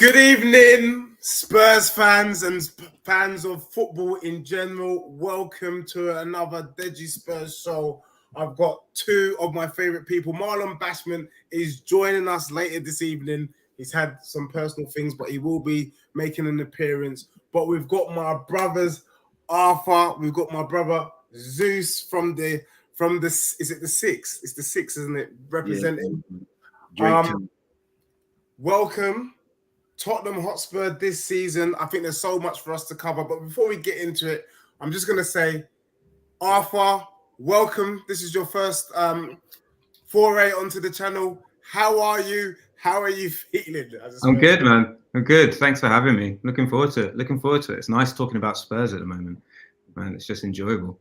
Good evening, Spurs fans and fans of football in general. Welcome to another Dejispurs show. I've got two of my favorite people. Marlon Bashman is joining us later this evening. He's had some personal things, but he will be making an appearance. But we've got my brothers, Arthur. We've got my brother Zeus from the. Is it the six? It's the six, isn't it? Representing. Yeah. Welcome. Tottenham Hotspur this season. I think there's so much for us to cover. But before we get into it, I'm just going to say, Arthur, welcome. This is your first foray onto the channel. How are you? How are you feeling? I'm good, man. I'm good. Thanks for having me. Looking forward to it. It's nice talking about Spurs at the moment. Man, it's just enjoyable.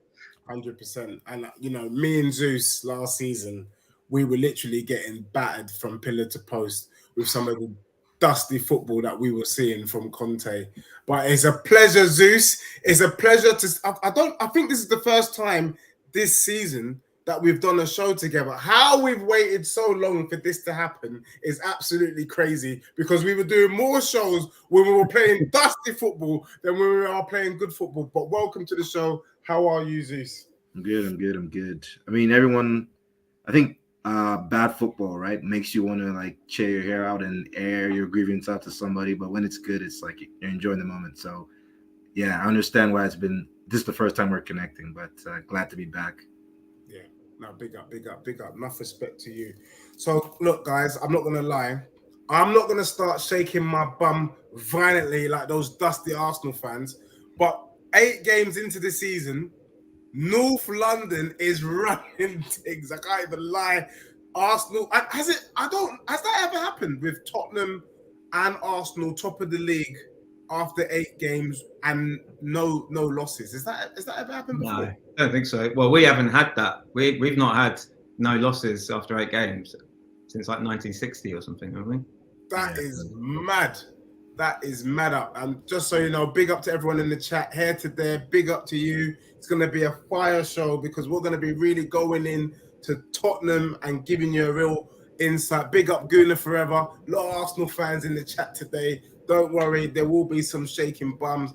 100%. And, you know, me and Zeus last season, we were literally getting battered from pillar to post with some of the dusty football that we were seeing from Conte. But it's a pleasure, Zeus. It's a pleasure to. I think this is the first time this season that we've done a show together. How we've waited so long for this to happen is absolutely crazy, because we were doing more shows when we were playing dusty football than when we are playing good football. But welcome to the show. How are you, Zeus? I'm good. I mean, everyone, I think bad football, right, makes you want to like tear your hair out and air your grievance out to somebody. But when it's good, it's like you're enjoying the moment. So, yeah, I understand why this is the first time we're connecting, but glad to be back. Yeah, no, big up. Enough respect to you. So, look, guys, I'm not going to lie. I'm not going to start shaking my bum violently like those dusty Arsenal fans. But 8 games into the season, North London is running things. I can't even lie. Arsenal has that ever happened with Tottenham and Arsenal top of the league after 8 games and no losses? Has that ever happened before? No, I don't think so. Well, we haven't had that. We've not had no losses after 8 games since like 1960 or something, haven't we? That is mad. That is mad up. And just so you know, big up to everyone in the chat here today. Big up to you. It's going to be a fire show because we're going to be really going in to Tottenham and giving you a real insight. Big up Gooner Forever. A lot of Arsenal fans in the chat today. Don't worry, there will be some shaking bums.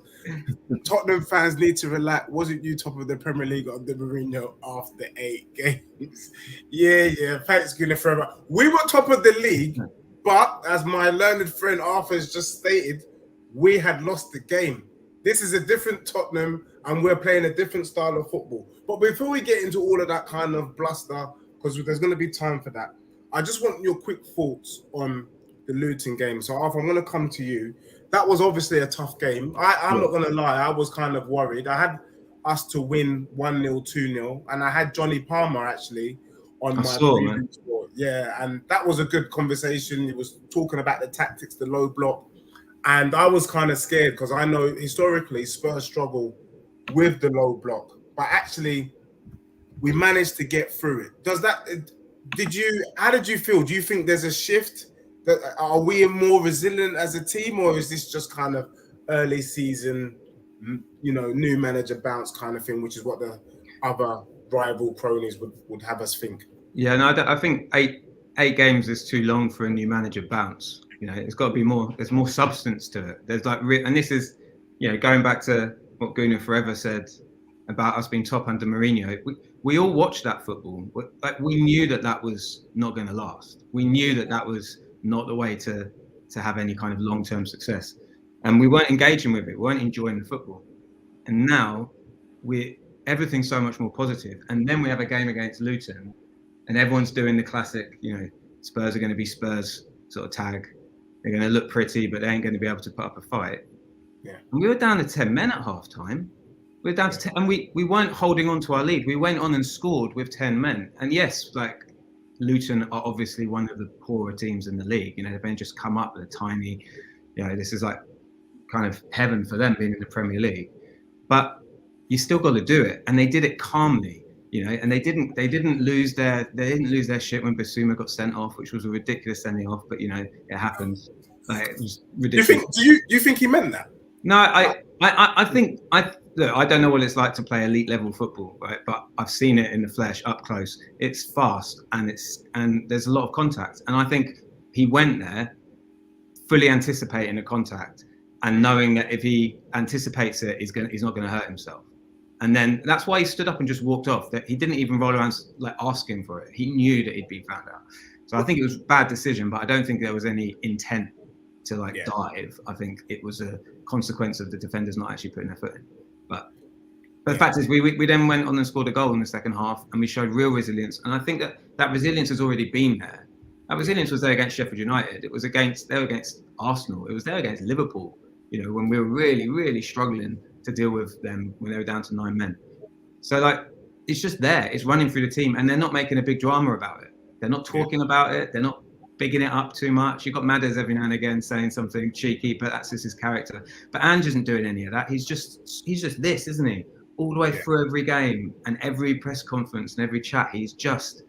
Tottenham fans need to relax. Wasn't you top of the Premier League under Mourinho after 8 games? Yeah. Thanks, Gooner Forever. We were top of the league. But as my learned friend Arthur has just stated, we had lost the game. This is a different Tottenham, and we're playing a different style of football. But before we get into all of that kind of bluster, because there's going to be time for that, I just want your quick thoughts on the Luton game. So, Arthur, I'm going to come to you. That was obviously a tough game. I'm not going to lie. I was kind of worried. I had us to win 1-0, 2-0, and I had Johnny Palmer actually on my previous score. Yeah, and that was a good conversation. He was talking about the tactics, the low block, and I was kind of scared because I know historically Spurs struggle with the low block, but actually we managed to get through it. How did you feel? Do you think there's a shift? Are we more resilient as a team, or is this just kind of early season, new manager bounce kind of thing, which is what the other rival cronies would have us think? Yeah, no, I think eight games is too long for a new manager bounce. It's got to be more. There's more substance to it. There's and this is, going back to what Gooner Forever said about us being top under Mourinho. We all watched that football. We knew that was not going to last. We knew that was not the way to have any kind of long-term success, and we weren't engaging with it. We weren't enjoying the football, and now everything's so much more positive. And then we have a game against Luton, and everyone's doing the classic, Spurs are going to be Spurs sort of tag. They're going to look pretty, but they ain't going to be able to put up a fight. Yeah. And we were down to 10 men at half time. We were down to 10, and we weren't holding on to our lead. We went on and scored with 10 men. And yes, like Luton are obviously one of the poorer teams in the league. They've been just come up with a tiny, this is like kind of heaven for them being in the Premier League. But you still got to do it. And they did it calmly. And they didn't lose their shit when Basuma got sent off, which was a ridiculous sending off. But it happens. Like, it was ridiculous. Do you think he meant that? No, I think look, I don't know what it's like to play elite level football, right? But I've seen it in the flesh, up close. It's fast and there's a lot of contact. And I think he went there fully anticipating a contact and knowing that if he anticipates it, he's not going to hurt himself. And then that's why he stood up and just walked off. That he didn't even roll around like asking for it. He knew that he'd be found out. So I think it was a bad decision, but I don't think there was any intent to dive. I think it was a consequence of the defenders not actually putting their foot in. But the fact is, we then went on and scored a goal in the second half, and we showed real resilience. And I think that resilience has already been there. That resilience was there against Sheffield United. It was against Arsenal. It was there against Liverpool. You know, when we were really, really struggling to deal with them when they were down to 9 men. So it's just there. It's running through the team, and they're not making a big drama about it. They're not talking about it. They're not bigging it up too much. You've got Madders every now and again saying something cheeky, but that's just his character. But Ange isn't doing any of that. He's just this, isn't he? All the way through every game and every press conference and every chat, he's just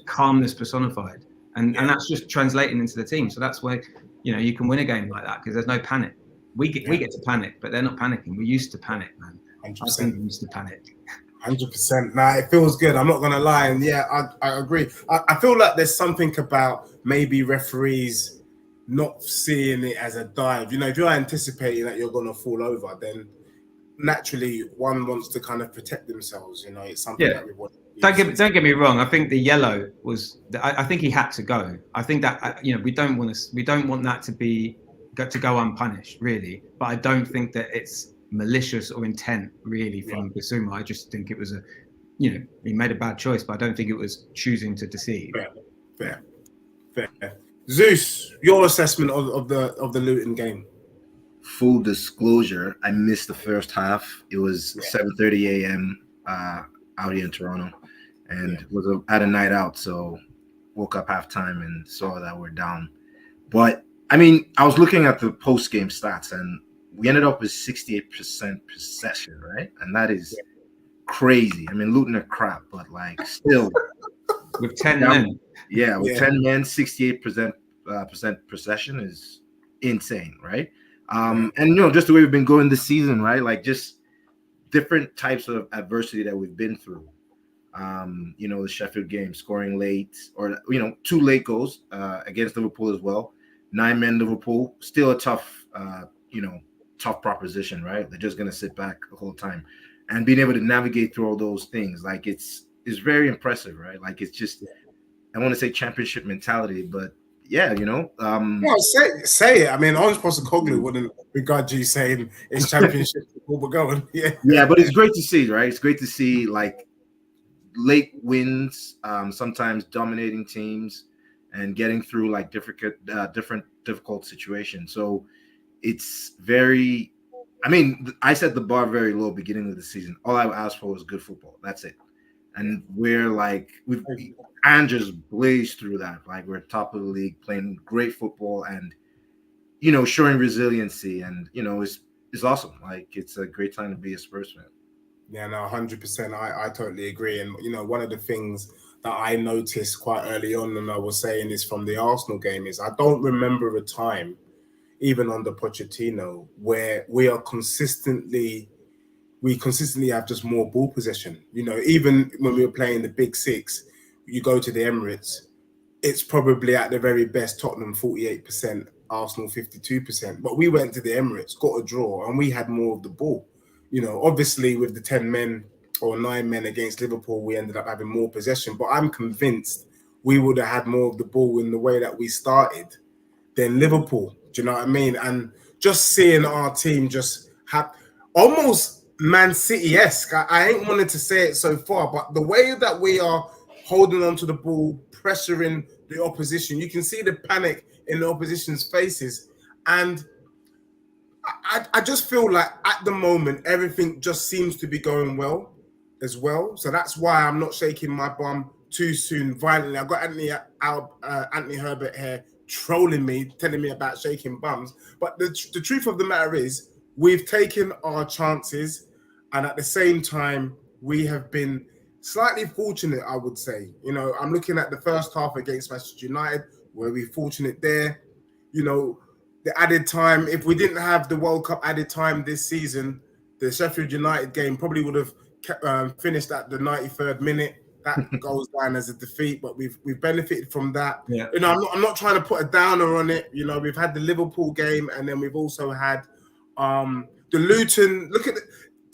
calmness personified. And that's just translating into the team. So that's where, you can win a game like that because there's no panic. We get to panic, but they're not panicking. We used to panic, man. 100%. I think we used to panic. 100%. Nah, it feels good. I'm not going to lie. And I agree. I feel like there's something about maybe referees not seeing it as a dive. If you're anticipating that you're going to fall over, then naturally one wants to kind of protect themselves. It's something that we want. Don't get me wrong. I think the yellow was. I think he had to go. I think that we don't want that to go unpunished, really. But I don't think that it's malicious or intent, really, from Bissouma. I just think it was he made a bad choice, but I don't think it was choosing to deceive. Fair. Zeus, your assessment of the Luton game. Full disclosure, I missed the first half. It was 7:30 a.m. Out here in Toronto, and had a night out, so woke up halftime and saw that we're down. But I mean, I was looking at the post-game stats, and we ended up with 68% possession, right? And that is crazy. I mean, Luton are crap, but still with 10 men. Yeah, with 10 men, 68% possession is insane, right? And just the way we've been going this season, right? Just different types of adversity that we've been through. The Sheffield game, scoring late, or 2 late goals against Liverpool as well. 9 men Liverpool, still a tough proposition, right? They're just gonna sit back the whole time, and being able to navigate through all those things, it's very impressive, right? It's just, I want to say championship mentality, but say it. I mean, Ange Postecoglou wouldn't regard you saying it's championship football, we're going. Yeah, but it's great to see, right? It's great to see late wins, sometimes dominating teams, and getting through different difficult situations. So it's very, I set the bar very low beginning of the season. All I asked for was good football. That's it. And we're Ange just blazed through that. We're top of the league, playing great football, and showing resiliency, and it's awesome. It's a great time to be a Spurs fan. Yeah, no, 100%. I totally agree. And one of the things that I noticed quite early on, and I was saying this from the Arsenal game, is I don't remember a time, even under Pochettino, where we consistently have just more ball possession. Even when we were playing the Big Six, you go to the Emirates, it's probably at the very best Tottenham 48%, Arsenal 52%. But we went to the Emirates, got a draw, and we had more of the ball. Obviously with the 10 men or 9 men against Liverpool, we ended up having more possession. But I'm convinced we would have had more of the ball in the way that we started than Liverpool. Do you know what I mean? And just seeing our team just have almost Man City-esque. I ain't wanted to say it so far, but the way that we are holding on to the ball, pressuring the opposition, you can see the panic in the opposition's faces. And I just feel like at the moment, everything just seems to be going well as well. So that's why I'm not shaking my bum too soon violently. I've got Anthony Herbert here trolling me, telling me about shaking bums. But the truth of the matter is, we've taken our chances, and at the same time, we have been slightly fortunate, I would say. I'm looking at the first half against Manchester United, where we're fortunate there. The added time, if we didn't have the World Cup added time this season, the Sheffield United game probably would have finished at the 93rd minute. that goes down as a defeat, but we've benefited from that. Yeah. You know, I'm not trying to put a downer on it. You know, we've had the Liverpool game, and then we've also had the Luton. Look at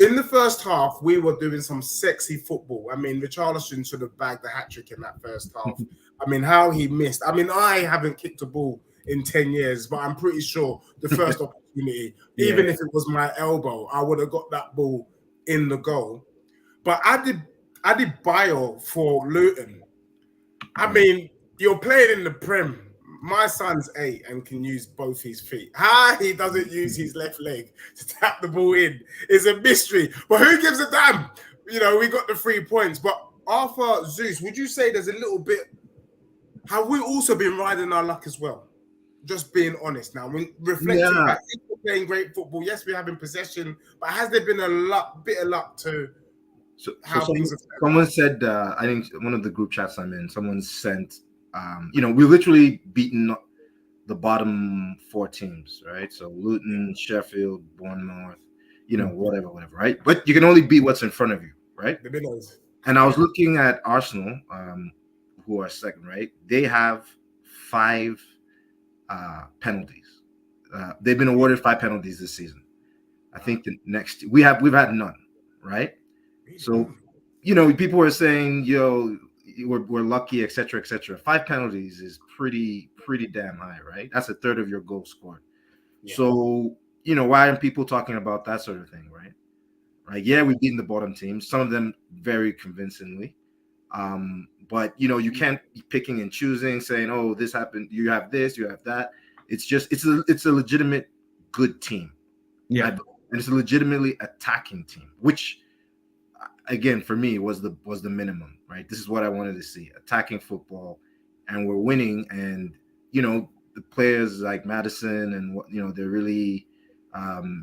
in the first half, we were doing some sexy football. I mean, Richarlison should have bagged the hat-trick in that first half. I mean, how he missed. I mean, I haven't kicked a ball in 10 years, but I'm pretty sure the first opportunity, even if it was my elbow, I would have got that ball in the goal. But I did bio for Luton. I mean, you're playing in the Prem. My son's 8 and can use both his feet. How he doesn't use his left leg to tap the ball in is a mystery. But who gives a damn? You know, we got the 3 points. But Arthur, Zeus, would you say there's a little bit... Have we also been riding our luck as well? Just being honest now. When reflecting back, we're playing great football. Yes, we're having possession. But has there been a bit of luck to... Someone said, I think one of the group chats I'm in, someone sent... you know, we literally beaten the bottom 4 teams, right? So Luton, Sheffield, Bournemouth, you know, whatever, right? But you can only beat what's in front of you, right? The minnows. And I was looking at Arsenal, who are second, right? They have 5 penalties. They've been awarded 5 penalties this season. I think the next we've had none, right? So, you know, people are saying, yo, we're lucky, etc., etc. 5 penalties is pretty damn high, right? That's a third of your goals scored. Yeah. So, you know, why aren't people talking about that sort of thing, right? Right? Yeah, we've beaten the bottom teams, some of them very convincingly. But you know, you can't be picking and choosing, saying, "Oh, this happened. You have this, you have that." It's just it's a legitimate good team, yeah, and it's a legitimately attacking team, which. Again, for me, was the minimum, right? This is what I wanted to see: attacking football, and we're winning. And you know, the players like Madison and what you know, they're really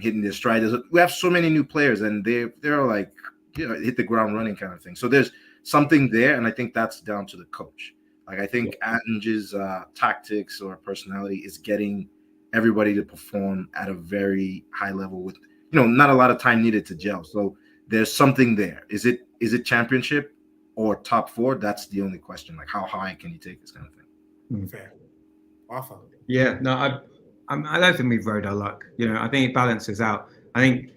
hitting their stride. We have so many new players, and they're like, you know, hit the ground running kind of thing. So there's something there, and I think that's down to the coach. Like I think Ange's tactics or personality is getting everybody to perform at a very high level with, you know, not a lot of time needed to gel. So. There's something there. Is it championship or top 4? That's the only question. Like, how high can you take this kind of thing? Fair. Awesome. Yeah. No, I don't think we've rode our luck. You know, I think it balances out. I think,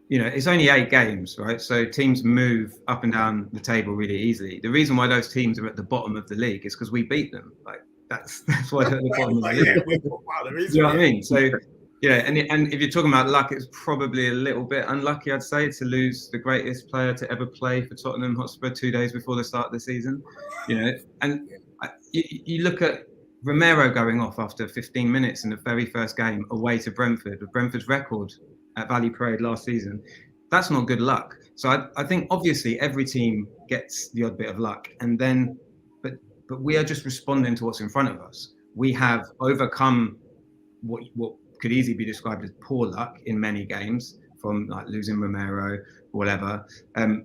you know, it's only 8 games, right? So teams move up and down the table really easily. The reason why those teams are at the bottom of the league is because we beat them. Like that's why they're at the bottom of the league. You know what I mean? So. Yeah, and if you're talking about luck, it's probably a little bit unlucky, I'd say, to lose the greatest player to ever play for Tottenham Hotspur 2 days before the start of the season. You know, and you look at Romero going off after 15 minutes in the very first game away to Brentford, with Brentford's record at Valley Parade last season. That's not good luck. So I think obviously every team gets the odd bit of luck, and then, but we are just responding to what's in front of us. We have overcome what could easily be described as poor luck in many games, from like losing Romero or whatever, having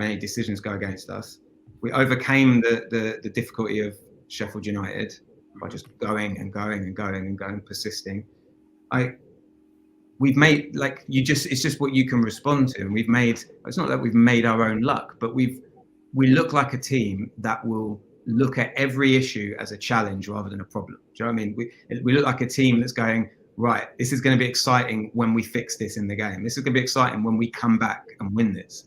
any decisions go against us. We overcame the difficulty of Sheffield United by just going and going and going and going, persisting. We've made it's just what you can respond to, and it's not that we've made our own luck, but we look like a team that will look at every issue as a challenge rather than a problem. Do you know what I mean? We look like a team that's going, right, this is going to be exciting when we fix this in the game. This is going to be exciting when we come back and win this.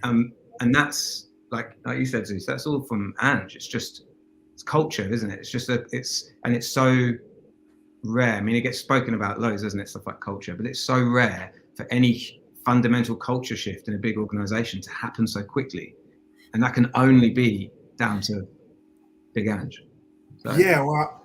And that's like you said, Zeus, that's all from Ange. It's culture, isn't it? It's just it's so rare. I mean, it gets spoken about loads, doesn't it? Stuff like culture, but it's so rare for any fundamental culture shift in a big organization to happen so quickly. And that can only be down to Big Ange. So. Yeah, well,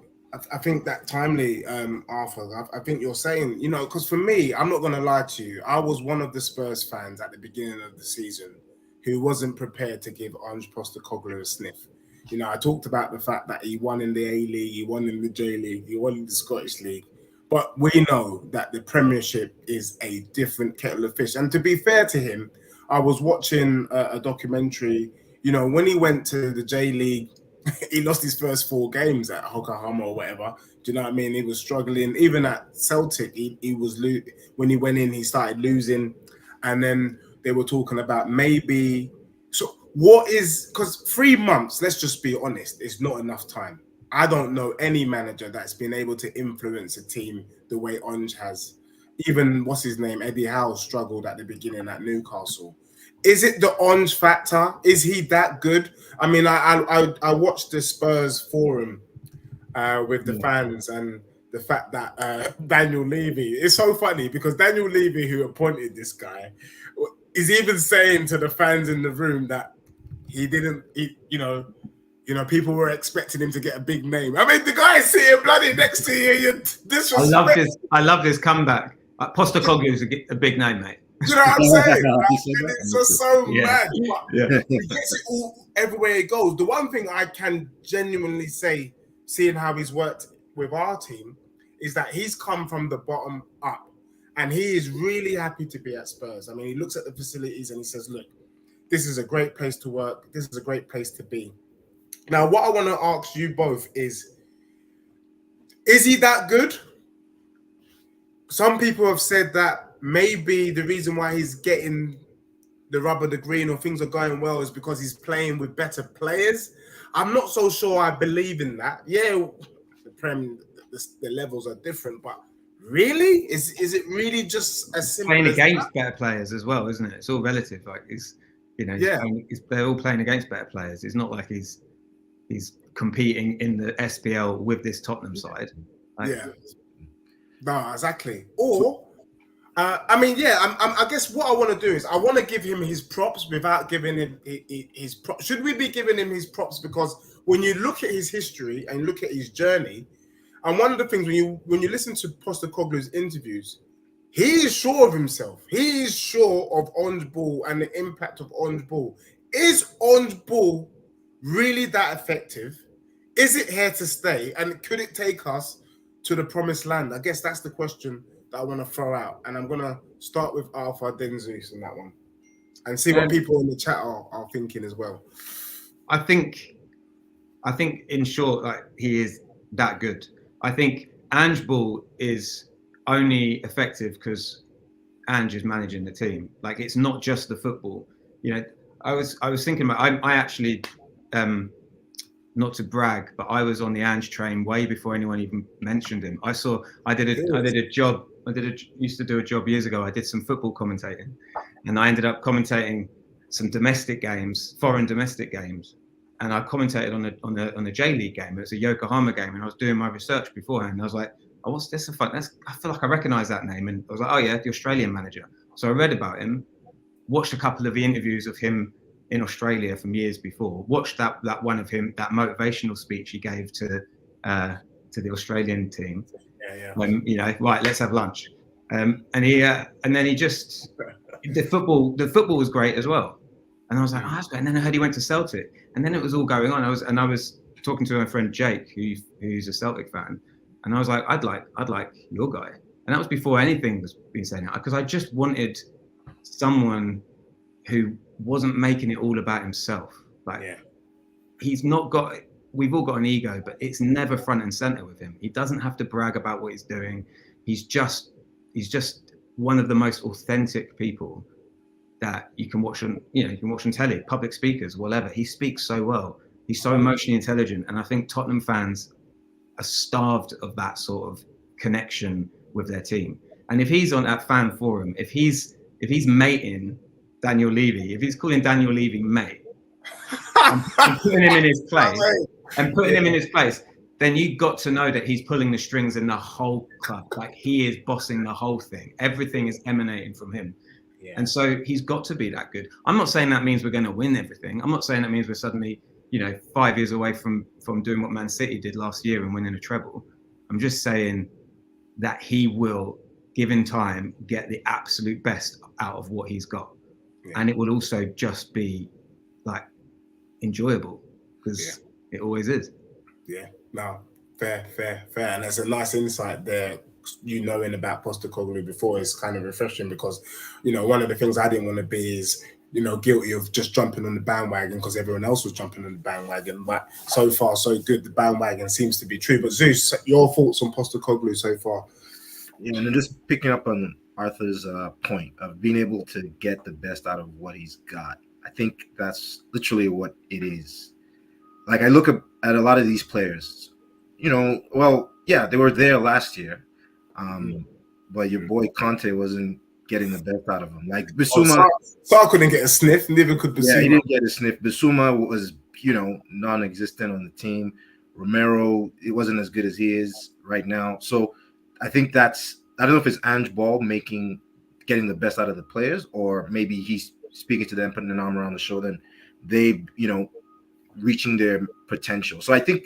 I think that timely, Arthur, I think you're saying, you know, because for me, I'm not going to lie to you. I was one of the Spurs fans at the beginning of the season who wasn't prepared to give Ange Postecoglou a sniff. You know, I talked about the fact that he won in the A-League, he won in the J-League, he won in the Scottish League. But we know that the Premiership is a different kettle of fish. And to be fair to him, I was watching a documentary, you know, when he went to the J-League, he lost his first 4 games at Yokohama or whatever. Do you know what I mean? He was struggling. Even at Celtic, he was when he went in, he started losing. And then they were talking about maybe. So what is, because 3 months, let's just be honest, is not enough time. I don't know any manager that's been able to influence a team the way Ange has. Even, what's his name, Eddie Howe struggled at the beginning at Newcastle. Is it the Ange factor? Is he that good? I mean, I watched the Spurs forum with the fans, and the fact that Daniel Levy, it's so funny because Daniel Levy, who appointed this guy, is even saying to the fans in the room that he didn't, people were expecting him to get a big name. I mean, the guy's sitting bloody next to you. You disrespect. I love this comeback. Postecoglou is a big name, mate. You know what I'm saying? It's just so mad. But he gets it all everywhere he goes. The one thing I can genuinely say, seeing how he's worked with our team, is that he's come from the bottom up. And he is really happy to be at Spurs. I mean, he looks at the facilities and he says, look, this is a great place to work. This is a great place to be. Now, what I want to ask you both is he that good? Some people have said that maybe the reason why he's getting the rub of the green or things are going well is because he's playing with better players. I'm not so sure I believe in that. Yeah, the Prem, the levels are different, but really? Is it really just as simple playing as against that? better players as well, isn't it? It's all relative. Like they're all playing against better players. It's not like he's competing in the SPL with this Tottenham side. No, exactly. Or I guess what I want to do is I want to give him his props without giving him his props. Should we be giving him his props? Because when you look at his history and look at his journey, and one of the things when you listen to Postecoglou's interviews, he is sure of himself. He is sure of Ange Ball and the impact of Ange Ball. Is Ange Ball really that effective? Is it here to stay? And could it take us to the promised land? I guess that's the question that I want to throw out. And I'm going to start with Alpha, then Zeus on that one. And see what people in the chat are thinking as well. I think in short, like, he is that good. I think Ange Ball is only effective because Ange is managing the team. Like, it's not just the football. You know, I was thinking about, I actually, not to brag, but I was on the Ange train way before anyone even mentioned him. I used to do a job years ago. I did some football commentating, and I ended up commentating some domestic games, foreign domestic games. And I commentated on a J League game. It was a Yokohama game, and I was doing my research beforehand. And I was like, "Oh, what's this? I feel like I recognise that name." And I was like, "Oh yeah, the Australian manager." So I read about him, watched a couple of the interviews of him in Australia from years before. Watched that one of him, that motivational speech he gave to the Australian team. When, right, let's have lunch. And then he just the football was great as well. And I was like, oh, that's great. And then I heard he went to Celtic, and then it was all going on. I was talking to my friend Jake, who's a Celtic fan, and I was like, I'd like your guy. And that was before anything was being said out, because I just wanted someone who wasn't making it all about himself. He's not got. We've all got an ego, but it's never front and center with him. He doesn't have to brag about what he's doing. He's just one of the most authentic people that you can watch on, you can watch on telly, public speakers, whatever. He speaks so well. He's so emotionally intelligent. And I think Tottenham fans are starved of that sort of connection with their team. And if he's on that fan forum, if he's mating Daniel Levy, if he's calling Daniel Levy mate, and putting him in his place, then you got to know that he's pulling the strings in the whole club. Like, he is bossing the whole thing. Everything is emanating from him. Yeah. And so he's got to be that good. I'm not saying that means we're going to win everything. I'm not saying that means we're suddenly, 5 years away from doing what Man City did last year and winning a treble. I'm just saying that he will, given time, get the absolute best out of what he's got. Yeah. And it will also just be like enjoyable, because it always is. Yeah, no, fair. And there's a nice insight there. Knowing about Postecoglou before is kind of refreshing, because one of the things I didn't want to be is guilty of just jumping on the bandwagon because everyone else was jumping on the bandwagon. But so far so good. The bandwagon seems to be true. But Zeus, your thoughts on Postecoglou so far? Yeah, and then just picking up on Arthur's point of being able to get the best out of what he's got. I think that's literally what it is. Like I look at a lot of these players, well, yeah, they were there last year, but your boy Conte wasn't getting the best out of him. Like Oh, Bissouma, Sar couldn't get a sniff, neither could yeah, he Basuma. didn't get a sniff. Bissouma was, non-existent on the team. Romero, it wasn't as good as he is right now. So I think I don't know if it's Ange Ball getting the best out of the players, or maybe he's speaking to them, putting an arm around the shoulder, and they, reaching their potential. So I think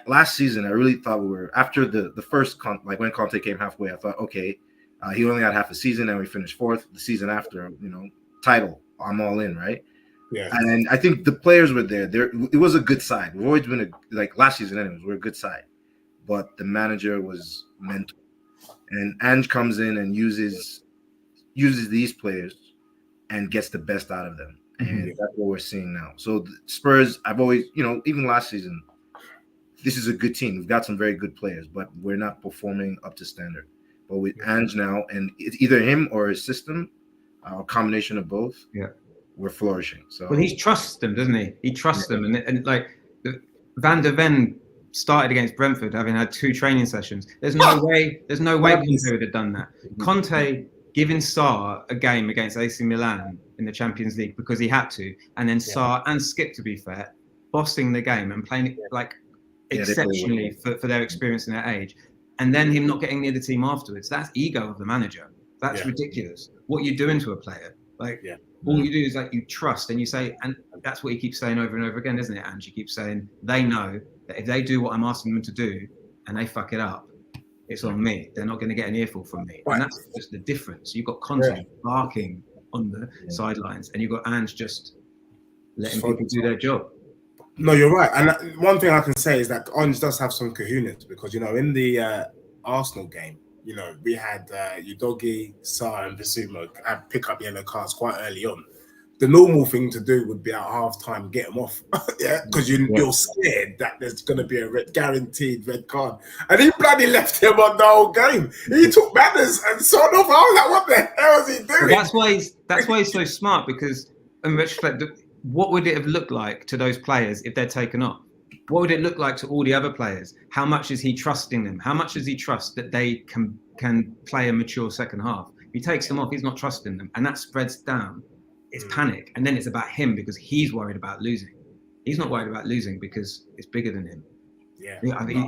last season, I really thought we were, after the first, like when Conte came halfway, I thought, okay, he only had half a season and we finished fourth. The season after, title, I'm all in, right? Yeah. And I think the players were there. It was a good side. We've always been like last season, anyways. We're a good side, but the manager was mental. And Ange comes in and uses these players and gets the best out of them, and that's what we're seeing now. So the Spurs, I've always, even last season, this is a good team. We've got some very good players, but we're not performing up to standard. But with Ange now, and it's either him or his system, a combination of both. Yeah. We're flourishing. So well, he trusts them, doesn't he? He trusts them, and like Van der Ven started against Brentford, having had 2 training sessions. There's no way Conte would have done that. Conte giving Sarr a game against AC Milan in the Champions League because he had to, and then Sarr and Skip, to be fair, bossing the game and playing it like exceptionally for their experience and their age, and then him not getting near the team afterwards. That's ego of the manager. That's ridiculous. What you're doing to a player, all you do is like you trust and you say, and that's what he keeps saying over and over again, isn't it? And he keeps saying they know that if they do what I'm asking them to do and they fuck it up, it's on me. They're not going to get an earful from me. And that's just the difference. You've got Conte barking on the sidelines, and you've got Ange just letting people do their job. No, you're right. And one thing I can say is that Ange does have some kahunas because, in the Arsenal game, we had Udogie, Sarr, and Bissouma pick up yellow cards quite early on. The normal thing to do would be at half-time, get them off, because you're scared that there's going to be a guaranteed red card. And he bloody left him on the whole game. He took manners and sort of, I was like, what the hell is he doing? Well, that's why he's so smart, because in retrospect, what would it have looked like to those players if they're taken off? What would it look like to all the other players? How much is he trusting them? How much does he trust that they can play a mature second half? If he takes them off, he's not trusting them, and that spreads down. It's panic, and then it's about him because he's worried about losing. He's not worried about losing because it's bigger than him.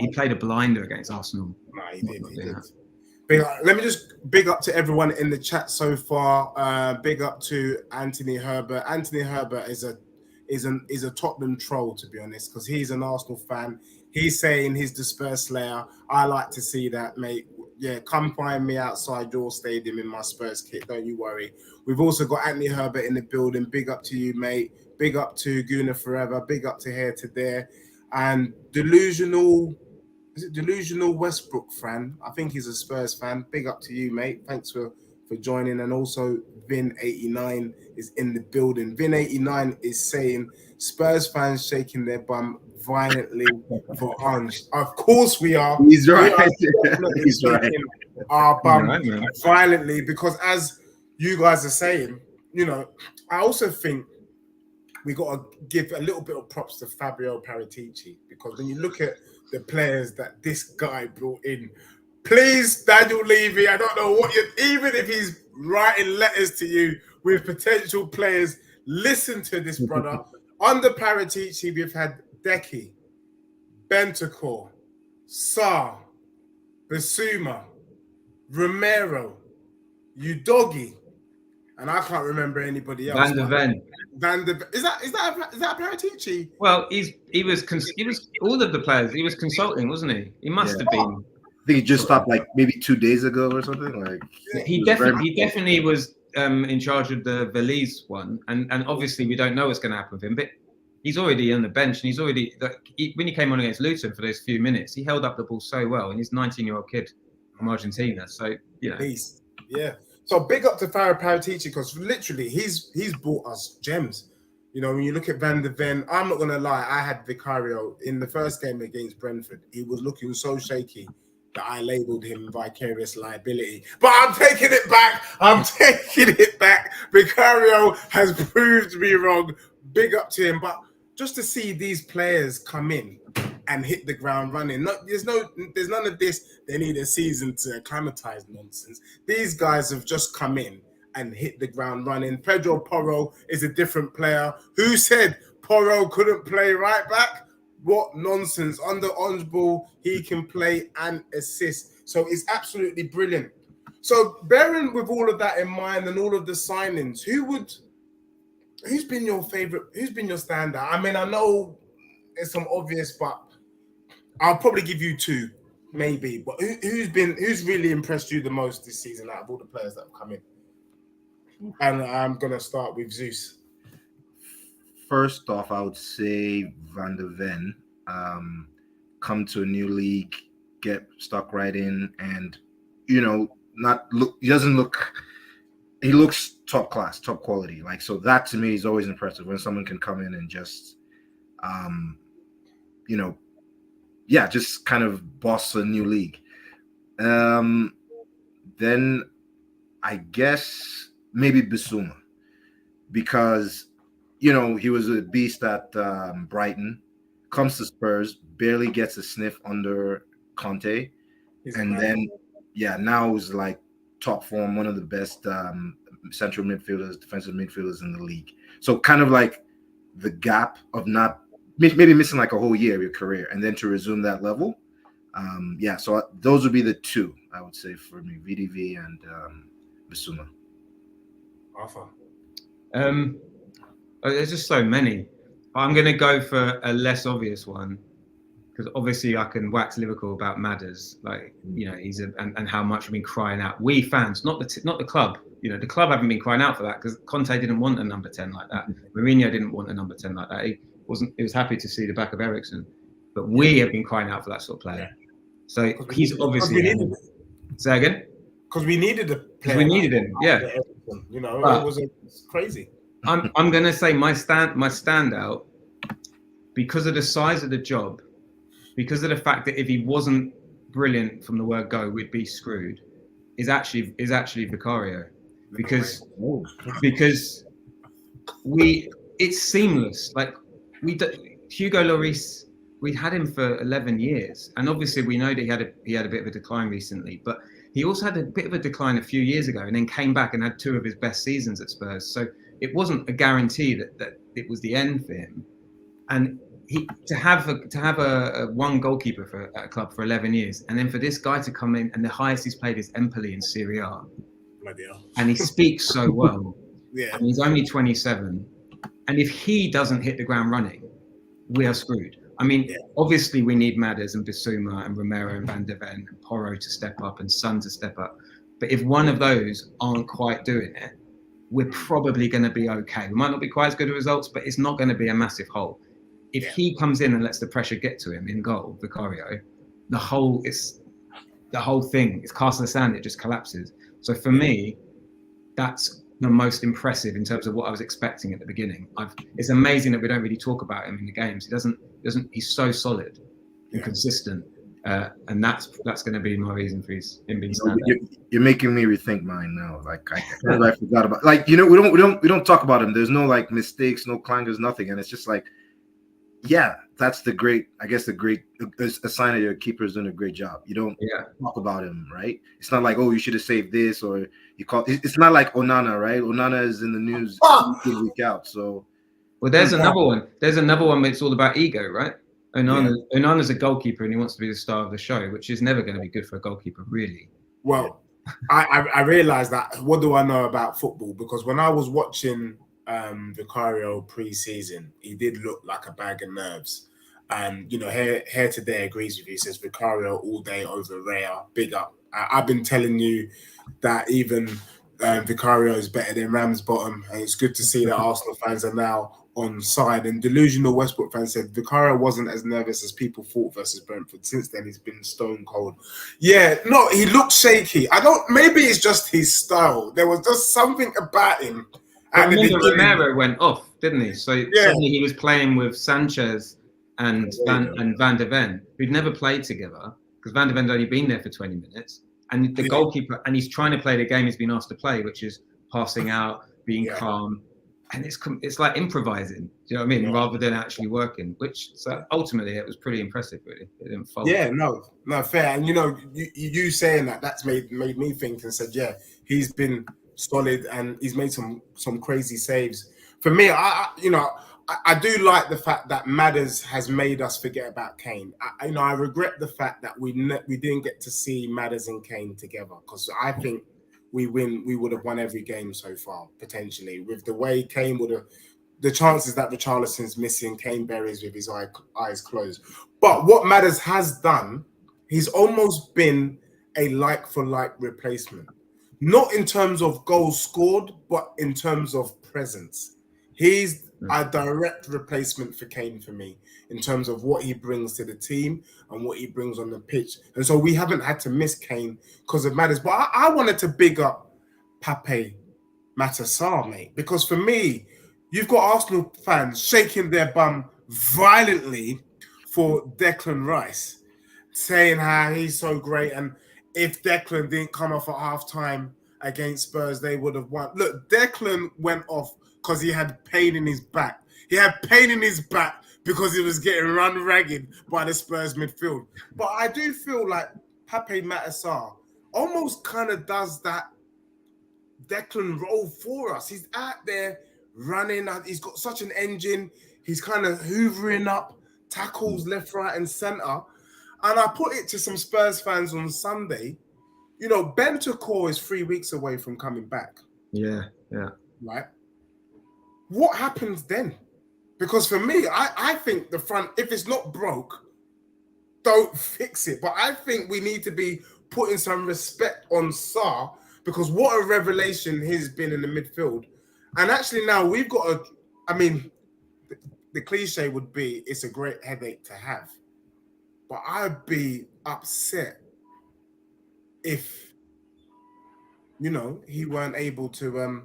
He played a blinder against Arsenal. No, he did. Let me just big up to everyone in the chat so far. Big up to Anthony Herbert. Anthony Herbert is a Tottenham troll, to be honest, because he's an Arsenal fan. He's saying he's the Spurs slayer. I like to see that, mate. Yeah, come find me outside your stadium in my Spurs kit. Don't you worry. We've also got Anthony Herbert in the building. Big up to you, mate. Big up to Guna Forever. Big up to Here to There. And Delusional Westbrook fan. I think he's a Spurs fan. Big up to you, mate. Thanks for joining. And also Vin89 is in the building. Vin89 is saying Spurs fans shaking their bum violently for Ange. Of course we are. He's right. He's right. Our bum violently, because as you guys are saying, I also think we got to give a little bit of props to Fabio Paratici, because when you look at the players that this guy brought in, please, Daniel Levy, I don't know what even if he's writing letters to you with potential players, listen to this brother. Under Paratici, we've had Deki, Bentancur, Sarr, Bissouma, Romero, Udogie, and I can't remember anybody else. Van der Ven. Is that a Paratici? Well, he was all of the players. He was consulting, wasn't he? He must have been. I think he just stopped like maybe 2 days ago or something. Like he definitely was in charge of the Valise one, and obviously we don't know what's going to happen with him, but he's already on the bench, and he's already when he came on against Luton for those few minutes, he held up the ball so well, and he's a 19-year-old kid from Argentina, so Beast. Yeah. So big up to Fabio Paratici, because literally he's brought us gems. When you look at Van der Ven, I'm not gonna lie, I had Vicario in the first game against Brentford. He was looking so shaky. that I labelled him vicarious liability. But I'm taking it back. I'm taking it back. Vicario has proved me wrong. Big up to him. But just to see these players come in and hit the ground running. There's none of this. They need a season to acclimatize nonsense. These guys have just come in and hit the ground running. Pedro Porro is a different player. Who said Porro couldn't play right back? What nonsense. Under Ange Ball, he can play and assist. So it's absolutely brilliant. So bearing with all of that in mind and all of the signings, who's been your favorite? Who's been your standout? I mean, I know there's some obvious, but I'll probably give you two, maybe. But who's really impressed you the most this season out of all the players that have come in? And I'm gonna start with Zeus. First off, I would say Van de Ven, come to a new league, get stuck right in, and he looks top class, top quality. Like, so that to me is always impressive when someone can come in and just just kind of boss a new league. Then I guess maybe Bissouma, because he was a beast at Brighton, comes to Spurs, barely gets a sniff under Conte, now is like top form, one of the best central midfielders, defensive midfielders in the league. So kind of like the gap of not maybe missing like a whole year of your career, and then to resume that level. So those would be the two I would say for me: VDV and Bissouma. Arthur. There's just so many. I'm going to go for a less obvious one, because obviously I can wax Liverpool about Madders, like and how much we've been crying out. We fans, not the club. The club haven't been crying out for that, because Conte didn't want a number 10 like that. Mourinho didn't want a number 10 like that. He was happy to see the back of Eriksen, but we have been crying out for that sort of player. So he's obviously. Say again. Because we needed a player. Because we needed him. Yeah. It was crazy. I'm going to say my standout, because of the size of the job, because of the fact that if he wasn't brilliant from the word go, we'd be screwed, is actually Vicario, because it's seamless. Like Hugo Lloris, we had him for 11 years, and obviously we know that he had a bit of a decline recently, but he also had a bit of a decline a few years ago, and then came back and had two of his best seasons at Spurs. So it wasn't a guarantee that it was the end for him. And to have a one goalkeeper at a club for 11 years, and then for this guy to come in, and the highest he's played is Empoli in Serie A, and he speaks so well. Yeah. And he's only 27, and if he doesn't hit the ground running, we are screwed. I mean, obviously we need Madders and Bissouma and Romero and Van de Ven and Porro to step up and Son to step up. But if one of those aren't quite doing it, we're probably going to be okay. We might not be quite as good at results, but it's not going to be a massive hole. If he comes in and lets the pressure get to him in goal, Vicario, the whole thing, it's castle of sand, it just collapses. So for me, that's the most impressive in terms of what I was expecting at the beginning. It's amazing that we don't really talk about him in the games. He's so solid and consistent. And that's going to be my reason for him being standout. You're making me rethink mine now. Like I forgot about. Like we don't talk about him. There's no like mistakes, no clangers, nothing. And it's just like, that's a sign that your keeper's doing a great job. You don't talk about him, right? It's not like, oh, you should have saved this, or you call. It's not like Onana, right? Onana is in the news week out. So, well, there's another one. There's another one. It's all about ego, right? Onana's a goalkeeper and he wants to be the star of the show, which is never going to be good for a goalkeeper, really. Well, I realised that. What do I know about football? Because when I was watching Vicario pre-season, he did look like a bag of nerves. And Hair today agrees with you. He says Vicario all day over Raya. Big up. I've been telling you that even Vicario is better than Ramsbottom, and it's good to see that Arsenal fans are now on side. And delusional Westbrook fans said Vicario wasn't as nervous as people thought versus Brentford. Since then, he's been stone cold. Yeah, no, he looked shaky. Maybe it's just his style. There was just something about him. Romero went off, didn't he? So suddenly he was playing with Sanchez and Van de Ven, who'd never played together. because Van de Ven's only been there for 20 minutes. And the goalkeeper, and he's trying to play the game he's been asked to play, which is passing out, being calm. And it's like improvising, do you know what I mean? Rather than actually working, so ultimately it was pretty impressive, really. It didn't fold. Yeah, no, fair. And you saying that's made me think and said, he's been solid and he's made some crazy saves. For me, I do like the fact that Madders has made us forget about Kane. I regret the fact that we didn't get to see Madders and Kane together, because I think we would have won every game so far, potentially, with the way Kane would have. The chances that Richarlison's missing, Kane buries with his eyes closed. But what Madders has done, he's almost been a like-for-like replacement. Not in terms of goals scored, but in terms of presence. He's a direct replacement for Kane for me, in terms of what he brings to the team and what he brings on the pitch. And so we haven't had to miss Kane because of Madders. But I wanted to big up Pape Matar Sarr, mate, because for me, you've got Arsenal fans shaking their bum violently for Declan Rice, saying how he's so great, and if Declan didn't come off at half-time against Spurs, they would have won. Look, Declan went off because he had pain in his back. He had pain in his back because he was getting run ragged by the Spurs midfield. But I do feel like Pape Matar Sarr almost kind of does that Declan role for us. He's out there running. He's got such an engine. He's kind of hoovering up tackles left, right, and centre. And I put it to some Spurs fans on Sunday. Bentancur is 3 weeks away from coming back. Yeah. Right? What happens then? Because for me, I think the front, if it's not broke, don't fix it. But I think we need to be putting some respect on Sarr, because what a revelation he's been in the midfield. And actually now we've got the cliche would be it's a great headache to have. But I'd be upset if, he weren't able to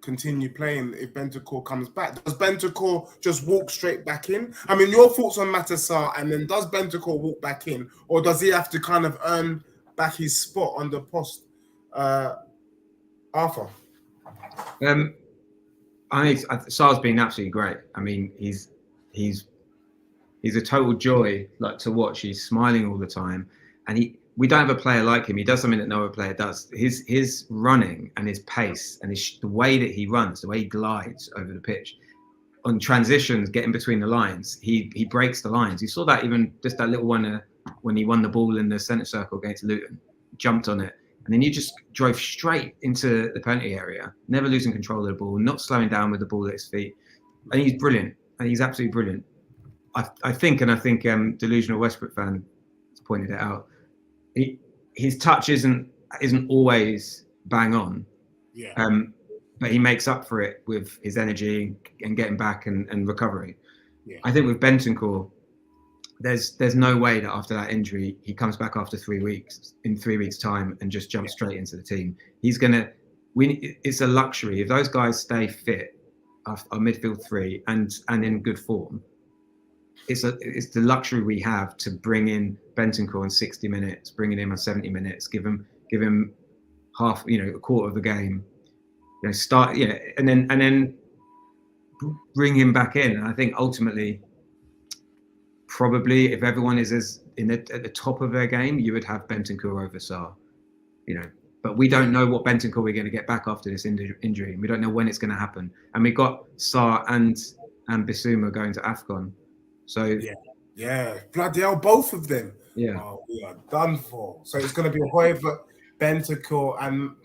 continue playing if Bentancur comes back. Does Bentancur just walk straight back in? Your thoughts on Matar Sarr, and then does Bentancur walk back in, or does he have to kind of earn back his spot on the post? Arthur? Sarr's been absolutely great. He's a total joy to watch. He's smiling all the time, and we don't have a player like him. He does something that no other player does. His running and his pace and the way that he runs, the way he glides over the pitch on transitions, getting between the lines. He breaks the lines. You saw that even just that little one when he won the ball in the centre circle against Luton, jumped on it. And then you just drove straight into the penalty area, never losing control of the ball, not slowing down with the ball at his feet. And he's brilliant. And he's absolutely brilliant. I think Delusional Westbrook fan pointed it out. His touch isn't always bang on. Yeah. But he makes up for it with his energy and getting back and recovery. Yeah. I think with Bentancur, there's no way that after that injury he comes back after 3 weeks, in 3 weeks' time, and just jumps straight into the team. It's a luxury if those guys stay fit, our midfield three, and in good form. It's the luxury we have to bring in Bentancur in 60 minutes, bring him in 70 minutes, give him half, a quarter of the game, start, and then bring him back in. And I think ultimately, probably if everyone is at the top of their game, you would have Bentancur over Sarr, But we don't know what Bentancur we're going to get back after this injury. We don't know when it's going to happen. And we got Sarr and Bissouma going to AFCON. So yeah, bloody hell, both of them. Yeah, we are done for. So it's going to be Højbjerg, Bentancur, and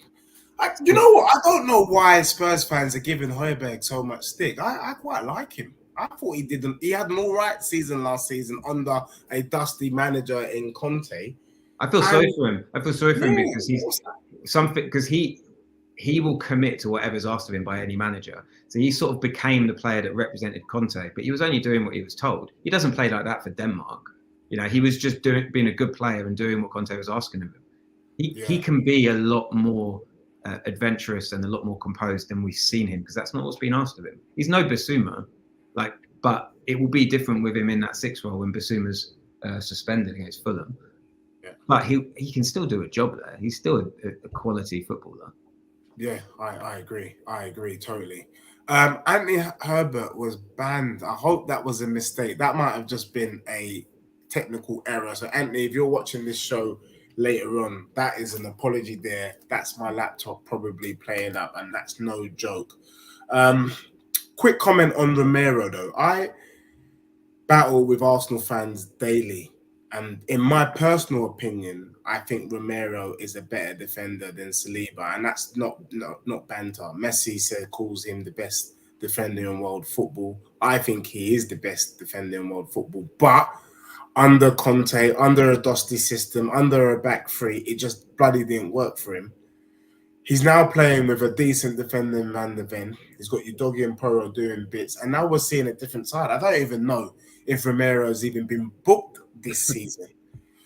you know what? I don't know why Spurs fans are giving Højbjerg so much stick. I quite like him. I thought he had an all right season last season under a dusty manager in Conte. I feel sorry for him. Because he will commit to whatever's asked of him by any manager. So he sort of became the player that represented Conte, but he was only doing what he was told. He doesn't play like that for Denmark. He was just being a good player and doing what Conte was asking of him. He can be a lot more adventurous and a lot more composed than we've seen him, because that's not what's been asked of him. He's no Bissouma, but it will be different with him in that 6 role when Bissouma's suspended against Fulham. Yeah. but he can still do a job there. He's still a quality footballer. Yeah, I agree. I agree totally. Anthony Herbert was banned. I hope that was a mistake. That might have just been a technical error. So, Anthony, if you're watching this show later on, that is an apology there. That's my laptop probably playing up, and that's no joke. Quick comment on Romero, though. I battle with Arsenal fans daily. And in my personal opinion, I think Romero is a better defender than Saliba, and that's not banter. Messi calls him the best defender in world football. I think he is the best defender in world football, but under Conte, under a Dosti system, under a back three, it just bloody didn't work for him. He's now playing with a decent defender in Van de Ven. He's got Udogie and Porro doing bits, and now we're seeing a different side. I don't even know if Romero's even been booked this season.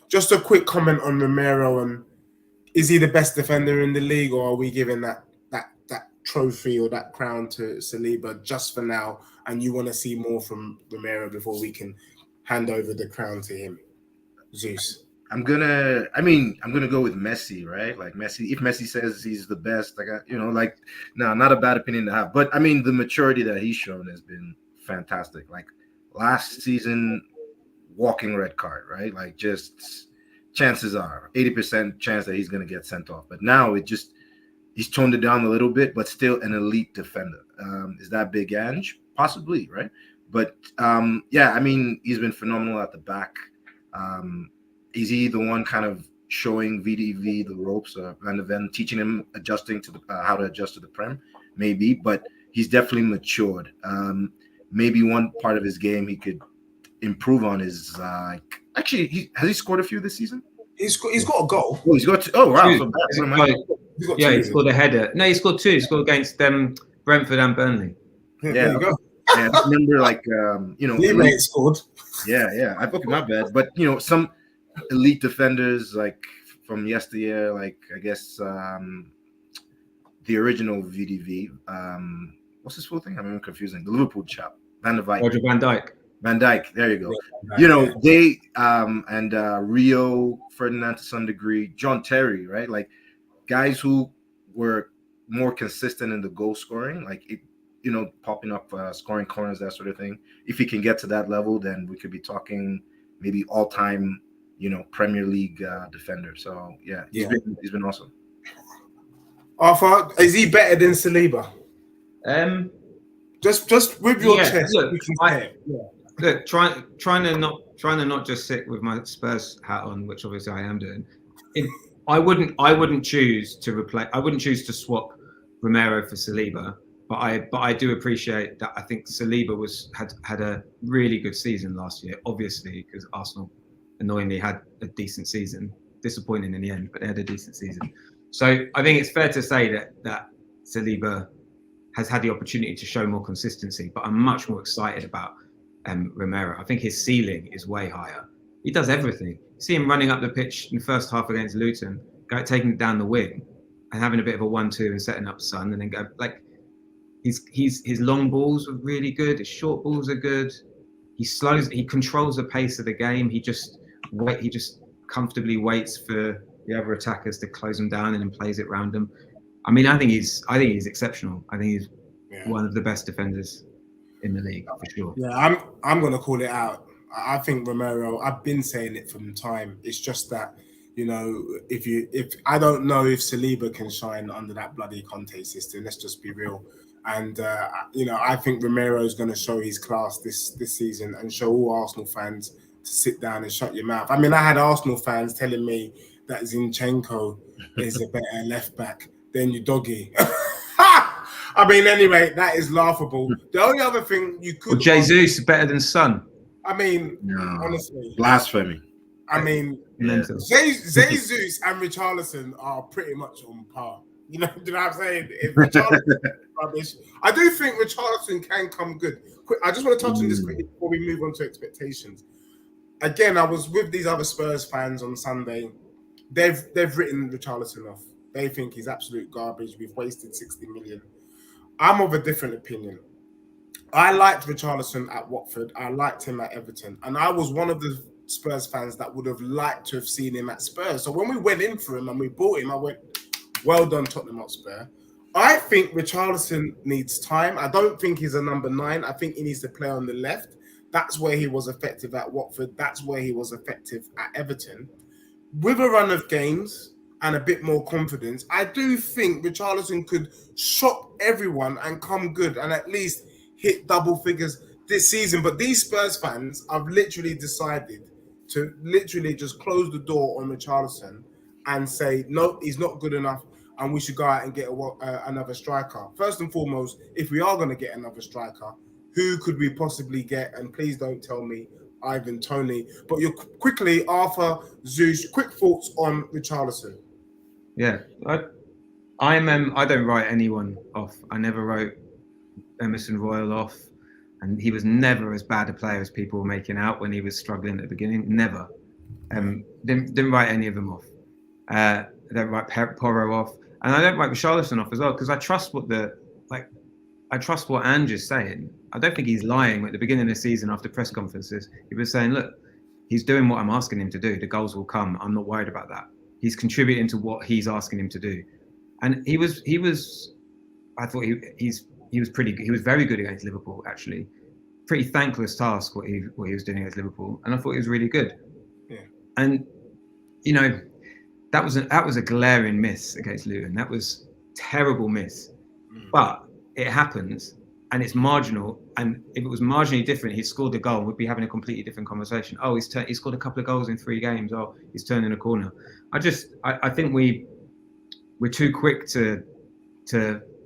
Just a quick comment on Romero, and is he the best defender in the league, or are we giving that trophy or that crown to Saliba just for now, and you want to see more from Romero before we can hand over the crown to him? Zeus. I'm gonna go with Messi, right? Like Messi, if Messi says he's the best, not a bad opinion to have. But I mean, the maturity that he's shown has been fantastic. Like last season, walking red card, right? Like just chances are 80% chance that he's gonna get sent off. But now he's toned it down a little bit, but still an elite defender. Is that big Ange? Possibly, right? But he's been phenomenal at the back. Is he the one kind of showing VDV the ropes and then teaching him adjusting to how to adjust to the Prem? Maybe, but he's definitely matured. Maybe one part of his game he could improve on is has he scored a few this season? He's got a goal. Oh, he's got two. Oh, wow. He scored a header. No, he scored two. He scored against Brentford and Burnley. Yeah, there you go. Yeah, I remember Lee scored. Yeah. My bad. But some elite defenders like from yesteryear, like I guess the original VDV. What's his full thing? I'm confusing. The Liverpool chap, Van der Vaart. Roger Van Dijk. Van Dijk. There you go. They and Rio Ferdinand to some degree, John Terry, right? Like guys who were more consistent in the goal scoring, like it. Popping up, scoring corners, that sort of thing. If he can get to that level, then we could be talking maybe all-time, Premier League defender. So he's been awesome. Arthur, is he better than Saliba? Just with your chest. Look, trying to not just sit with my Spurs hat on, which obviously I am doing. I wouldn't choose to swap Romero for Saliba. But I do appreciate that. I think Saliba had a really good season last year, obviously, because Arsenal annoyingly had a decent season. Disappointing in the end, but they had a decent season. So I think it's fair to say that Saliba has had the opportunity to show more consistency, but I'm much more excited about Romero. I think his ceiling is way higher. He does everything. You see him running up the pitch in the first half against Luton, taking it down the wing and having a bit of a 1-2 and setting up Son, and then go like. His long balls are really good. His short balls are good. He controls the pace of the game. He just comfortably waits for the other attackers to close him down and then plays it round them. I mean, I think he's exceptional. I think he's one of the best defenders in the league for sure. Yeah, I'm gonna call it out. I think Romero. I've been saying it from time. It's just that if I don't know if Saliba can shine under that bloody Conte system. Let's just be real. And I think Romero is going to show his class this season and show all Arsenal fans to sit down and shut your mouth. I mean, I had Arsenal fans telling me that Zinchenko is a better left back than Udogie. I mean, anyway, that is laughable. The only other thing you could... Well, Jesus is better than Son. I mean, honestly... Blasphemy. I mean, Jesus and Richarlison are pretty much on par. You know what I'm saying? If Richarlison rubbish, I do think Richarlison can come good. I just want to touch on this quickly before we move on to expectations. Again, I was with these other Spurs fans on Sunday. They've written Richarlison off. They think he's absolute garbage. We've wasted 60 million. I'm of a different opinion. I liked Richarlison at Watford. I liked him at Everton. And I was one of the Spurs fans that would have liked to have seen him at Spurs. So when we went in for him and we bought him, I went, well done, Tottenham Hotspur. I think Richarlison needs time. I don't think he's a number 9. I think he needs to play on the left. That's where he was effective at Watford. That's where he was effective at Everton. With a run of games and a bit more confidence, I do think Richarlison could shock everyone and come good and at least hit double figures this season. But these Spurs fans have literally decided to literally just close the door on Richarlison and say, no, he's not good enough and we should go out and get another striker. First and foremost, if we are going to get another striker, who could we possibly get? And please don't tell me Ivan Toney. But you're quickly, Arthur, Zeus, quick thoughts on Richarlison. Yeah, I don't write anyone off. I never wrote Emerson Royal off, and he was never as bad a player as people were making out when he was struggling at the beginning. Never. Didn't write any of them off. I don't write Porro off, and I don't write Richarlison off as well because I trust what Ange is saying. I don't think he's lying. At the beginning of the season, after press conferences, he was saying, "Look, he's doing what I'm asking him to do. The goals will come. I'm not worried about that. He's contributing to what he's asking him to do." And he was. I thought he was pretty good. He was very good against Liverpool, actually. Pretty thankless task what he was doing against Liverpool, and I thought he was really good. Yeah. And you know, that was a glaring miss against Luton. That was terrible miss. But it happens, and it's marginal. And if it was marginally different, he scored the goal, we'd be having a completely different conversation. Oh, he scored a couple of goals in 3 games. Oh, he's turning a corner. I think we're too quick to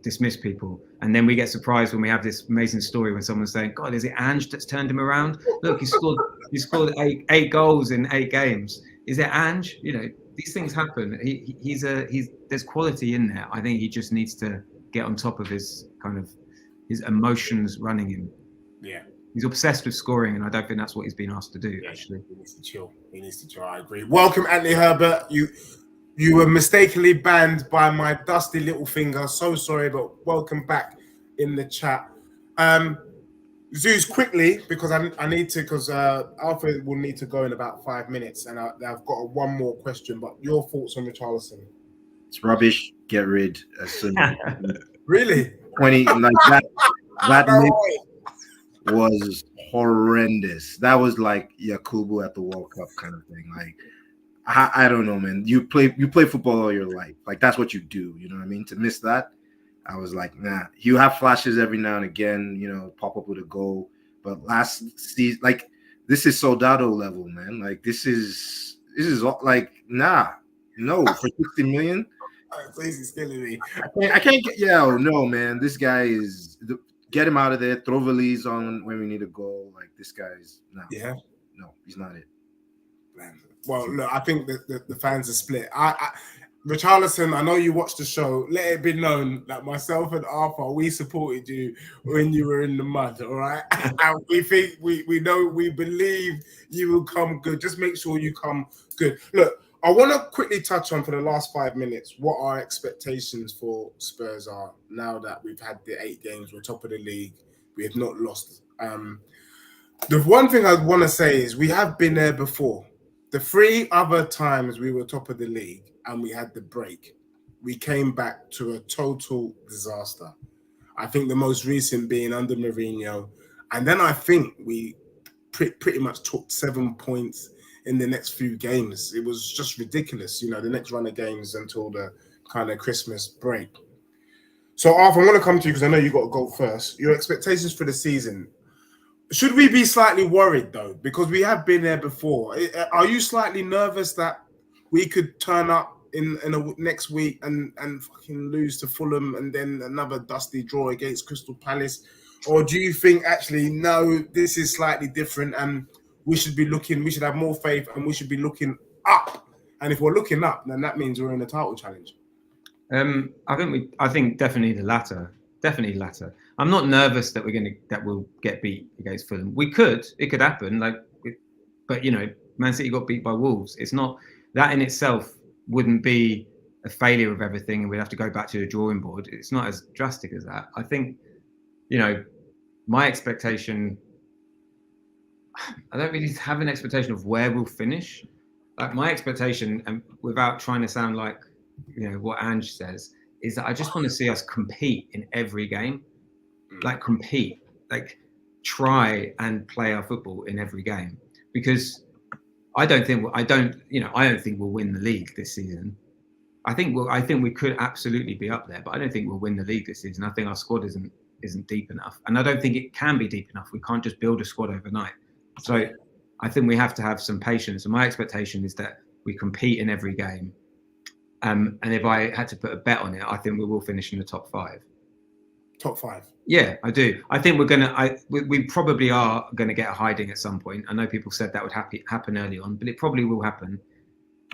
dismiss people, and then we get surprised when we have this amazing story when someone's saying, "God, is it Ange that's turned him around? Look, he scored eight goals in 8 games. Is it Ange?" You know, these things happen. There's quality in there. I think he just needs to get on top of his emotions running him. Yeah. He's obsessed with scoring, and I don't think that's what he's been asked to do, actually. He needs to chill. I agree. Welcome, Anthony Herbert. You were mistakenly banned by my dusty little finger. So sorry, but welcome back in the chat. Zeus, quickly, because I need to, because Alfred will need to go in about 5 minutes, and I've got one more question, but your thoughts on Richarlison? It's rubbish. Get rid as soon as Really? 20 like that mix was horrendous. That was like Yakubu at the World Cup kind of thing. Like I don't know, man. You play football all your life. Like that's what you do. You know what I mean? To miss that, I was like, nah. You have flashes every now and again, you know, pop up with a goal. But last season, like this is Soldado level, man. Like this is like no for 60 million. He's killing me. I can't get no, man. This guy is get him out of there. Throw Valise on when we need a goal. Like this guy's no, he's not it. Man. Well, look, I think the fans are split. Richarlison, I know you watched the show. Let it be known that myself and Arthur, we supported you when you were in the mud, all right? And we think, we know, we believe you will come good. Just make sure you come good. Look, I want to quickly touch on for the last 5 minutes what our expectations for Spurs are now that we've had the 8 games. We're top of the league. We have not lost. The one thing I want to say is we have been there before. The 3 other times we were top of the league and we had the break, we came back to a total disaster. I think the most recent being under Mourinho. And then I think we pretty much took 7 points in the next few games. It was just ridiculous, you know, the next run of games until the kind of Christmas break. So, Arthur, I'm going to come to you because I know you got to go first. Your expectations for the season. Should we be slightly worried, though? Because we have been there before. Are you slightly nervous that we could turn up in a next week and fucking lose to Fulham and then another dusty draw against Crystal Palace? Or do you think, actually, no, this is slightly different and we should have more faith and we should be looking up? And if we're looking up, then that means we're in a title challenge. I think definitely the latter. Definitely the latter. I'm not nervous that we'll get beat against Fulham. It could happen. But you know, Man City got beat by Wolves. It's not that in itself wouldn't be a failure of everything, and we'd have to go back to the drawing board. It's not as drastic as that. I think, you know, my expectation I don't really have an expectation of where we'll finish. Like my expectation, and without trying to sound like what Ange says, is that I just want to see us compete in every game, like compete, like try and play our football in every game. Because I don't think we'll win the league this season. I think we could absolutely be up there, but I don't think we'll win the league this season. I think our squad isn't deep enough, and I don't think it can be deep enough. We can't just build a squad overnight. So I think we have to have some patience. And my expectation is that we compete in every game. And if I had to put a bet on it, I think we will finish in the top 5. Top 5. Yeah, I do. I think we probably are gonna get a hiding at some point. I know people said that would happen early on, but it probably will happen.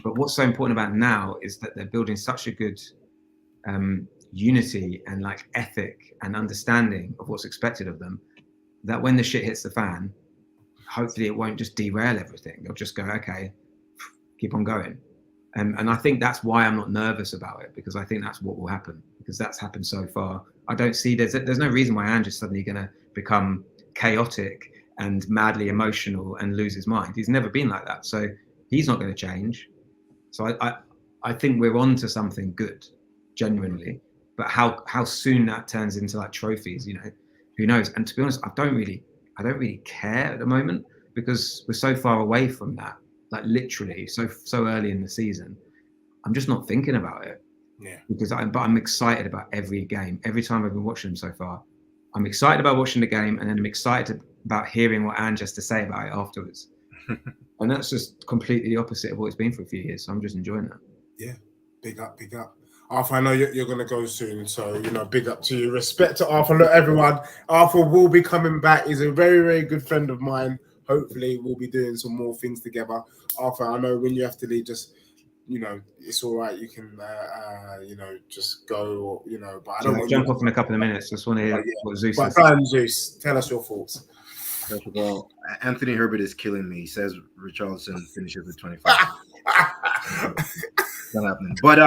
But what's so important about now is that they're building such a good unity and like ethic and understanding of what's expected of them, that when the shit hits the fan, hopefully it won't just derail everything. They'll just go, okay, keep on going. And I think that's why I'm not nervous about it, because I think that's what will happen, because that's happened so far. I don't see there's no reason why Ange is suddenly going to become chaotic and madly emotional and lose his mind. He's never been like that. So he's not going to change. So I think we're on to something good, genuinely. But how soon that turns into like trophies, who knows? And to be honest, I don't really care at the moment, because we're so far away from that, like literally so early in the season. I'm just not thinking about it. Yeah. Because I'm excited about every game. Every time I've been watching them so far, I'm excited about watching the game, and then I'm excited about hearing what Ange has to say about it afterwards. And that's just completely the opposite of what it's been for a few years. So I'm just enjoying that. Yeah, big up. Arthur, I know you're going to go soon, so big up to you. Respect to Arthur. Look, everyone, Arthur will be coming back. He's a very, very good friend of mine. Hopefully, we'll be doing some more things together. Arthur, I know when you have to leave, just it's all right. You can just go, But I don't want jump off in a couple of minutes. Just want to hear what Zeus says. Zeus, tell us your thoughts. First of all, Anthony Herbert is killing me. He says Richarlison finishes with 25. Not happening. But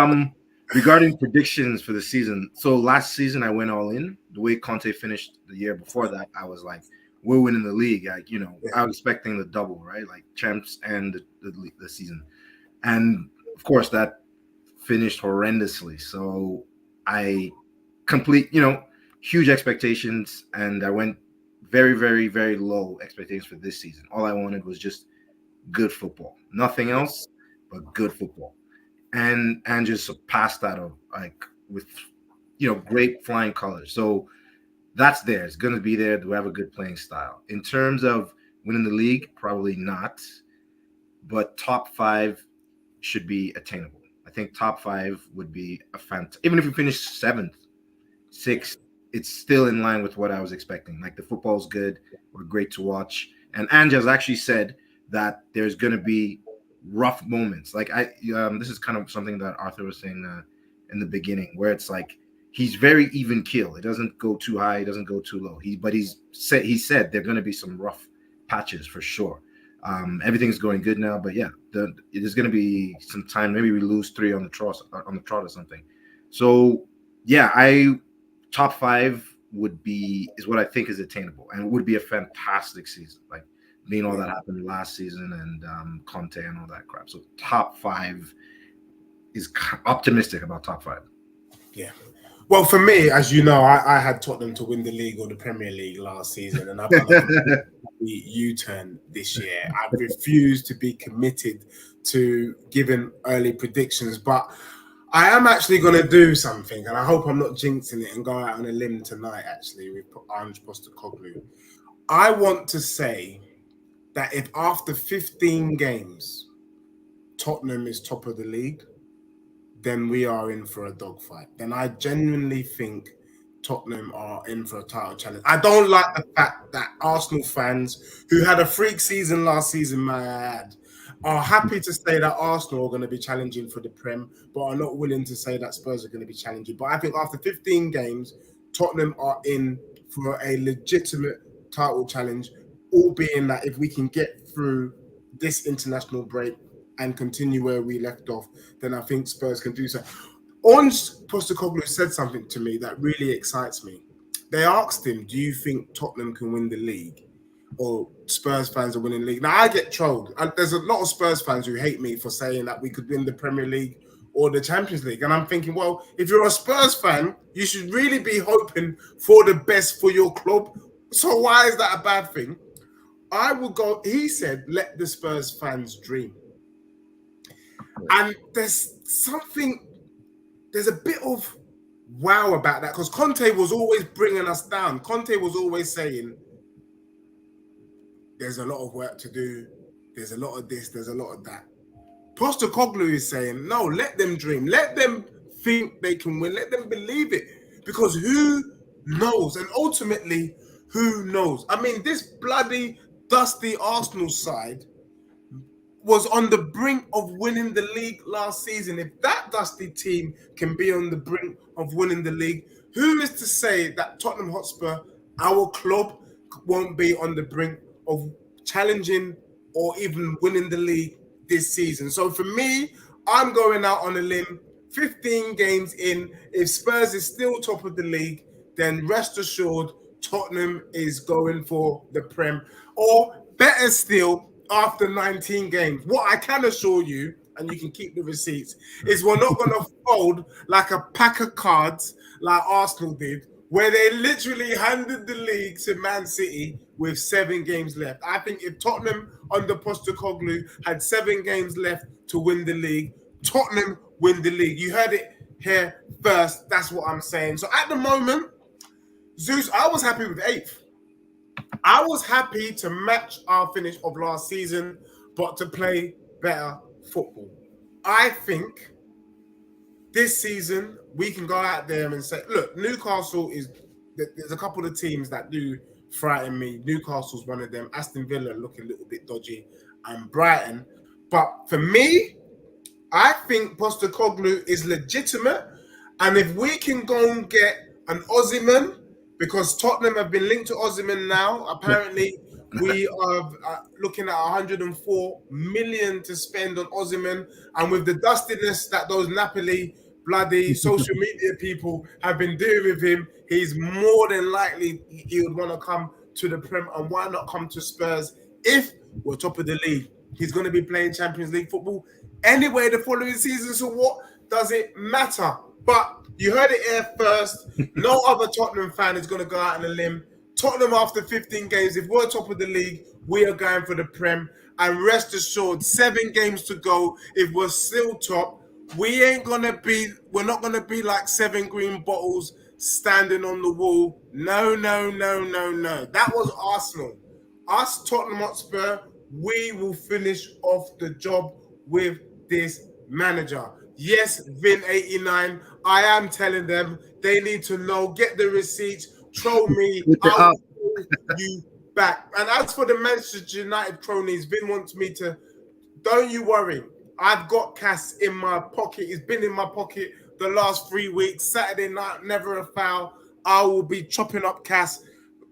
regarding predictions for the season, so last season I went all in. The way Conte finished the year before that, I was like, we're winning the league. Like, I was expecting the double, right? Like champs and the season. And of course that finished horrendously. So I huge expectations, and I went very, very, very low expectations for this season. All I wanted was just good football, nothing else but good football, and just surpassed that with great flying colors. So that's there. It's going to be there. Do we have a good playing style? In terms of winning the league, probably not, but top 5 should be attainable. I think top 5 would be even if we finish 7th, 6th. It's still in line with what I was expecting. Like, the football's good. We're great to watch. And Ange has actually said that there's going to be rough moments. Like, this is kind of something that Arthur was saying in the beginning, where it's like he's very even keel. It doesn't go too high. It doesn't go too low. He said there are going to be some rough patches for sure. Everything's going good now, but yeah, there's going to be some time. Maybe we lose 3 on the trot or something. So yeah, top 5 is what I think is attainable, and it would be a fantastic season. Like, being all that happened last season and Conte and all that crap. So top 5 is optimistic about top 5. Yeah. Well, for me, as you know, I had Tottenham to win the league or the Premier League last season, and I've done a U-turn this year. I refuse to be committed to giving early predictions, but I am actually going to do something, and I hope I'm not jinxing it and go out on a limb tonight, actually, with Ange Postecoglou. I want to say that if after 15 games, Tottenham is top of the league, then we are in for a dogfight. Then I genuinely think Tottenham are in for a title challenge. I don't like the fact that Arsenal fans, who had a freak season last season, may I add, are happy to say that Arsenal are going to be challenging for the Prem, but are not willing to say that Spurs are going to be challenging. But I think after 15 games, Tottenham are in for a legitimate title challenge, all being that if we can get through this international break and continue where we left off, then I think Spurs can do so. Ange Postecoglou said something to me that really excites me. They asked him, do you think Tottenham can win the league? or Spurs fans are winning league. Now I get trolled, and there's a lot of Spurs fans who hate me for saying that we could win the Premier League or the Champions League. And I'm thinking, well, if you're a Spurs fan, you should really be hoping for the best for your club. So why is that a bad thing? I will go, he said, let the Spurs fans dream. And there's a bit of wow about that, because Conte was always bringing us down. Conte was always saying, there's a lot of work to do. There's a lot of this, there's a lot of that. Postecoglou is saying, no, let them dream. Let them think they can win. Let them believe it. Because who knows? And ultimately, who knows? I mean, this bloody, dusty Arsenal side was on the brink of winning the league last season. If that dusty team can be on the brink of winning the league, who is to say that Tottenham Hotspur, our club, won't be on the brink of challenging or even winning the league this season? So for me, I'm going out on a limb. 15 games in, if Spurs is still top of the league, then rest assured Tottenham is going for the Prem. Or better still, after 19 games. What I can assure you, and you can keep the receipts, is we're not going to fold like a pack of cards like Arsenal did, where they literally handed the league to Man City with 7 games left. I think if Tottenham under Postecoglou had 7 games left to win the league, Tottenham win the league. You heard it here first. That's what I'm saying. So at the moment, Zeus, I was happy with 8th. I was happy to match our finish of last season, but to play better football. I think this season we can go out there and say, look, Newcastle is, there's a couple of teams that do frighten me. Newcastle's one of them. Aston Villa look a little bit dodgy, and Brighton. But for me, I think Postecoglou is legitimate. And if we can go and get an Osimhen, because Tottenham have been linked to Osimhen now. Apparently, we are looking at 104 million to spend on Osimhen. And with the dustiness that those Napoli bloody social media people have been doing with him, he's more than likely he would want to come to the Prem. And why not come to Spurs if we're top of the league? He's going to be playing Champions League football anyway the following season. So what does it matter? But you heard it here first. No other Tottenham fan is going to go out on a limb. Tottenham, after 15 games, if we're top of the league, we are going for the Prem. And rest assured, 7 games to go. If we're still top, we're not going to be like 7 green bottles standing on the wall. No. That was Arsenal. Us, Tottenham Hotspur, we will finish off the job with this manager. Yes, Vin89, I am telling them they need to know, get the receipts, troll me, I'll troll you back. And as for the Manchester United cronies, Vin wants me to, don't you worry, I've got Cass in my pocket. He's been in my pocket the last 3 weeks. Saturday night, never a foul. I will be chopping up Cass.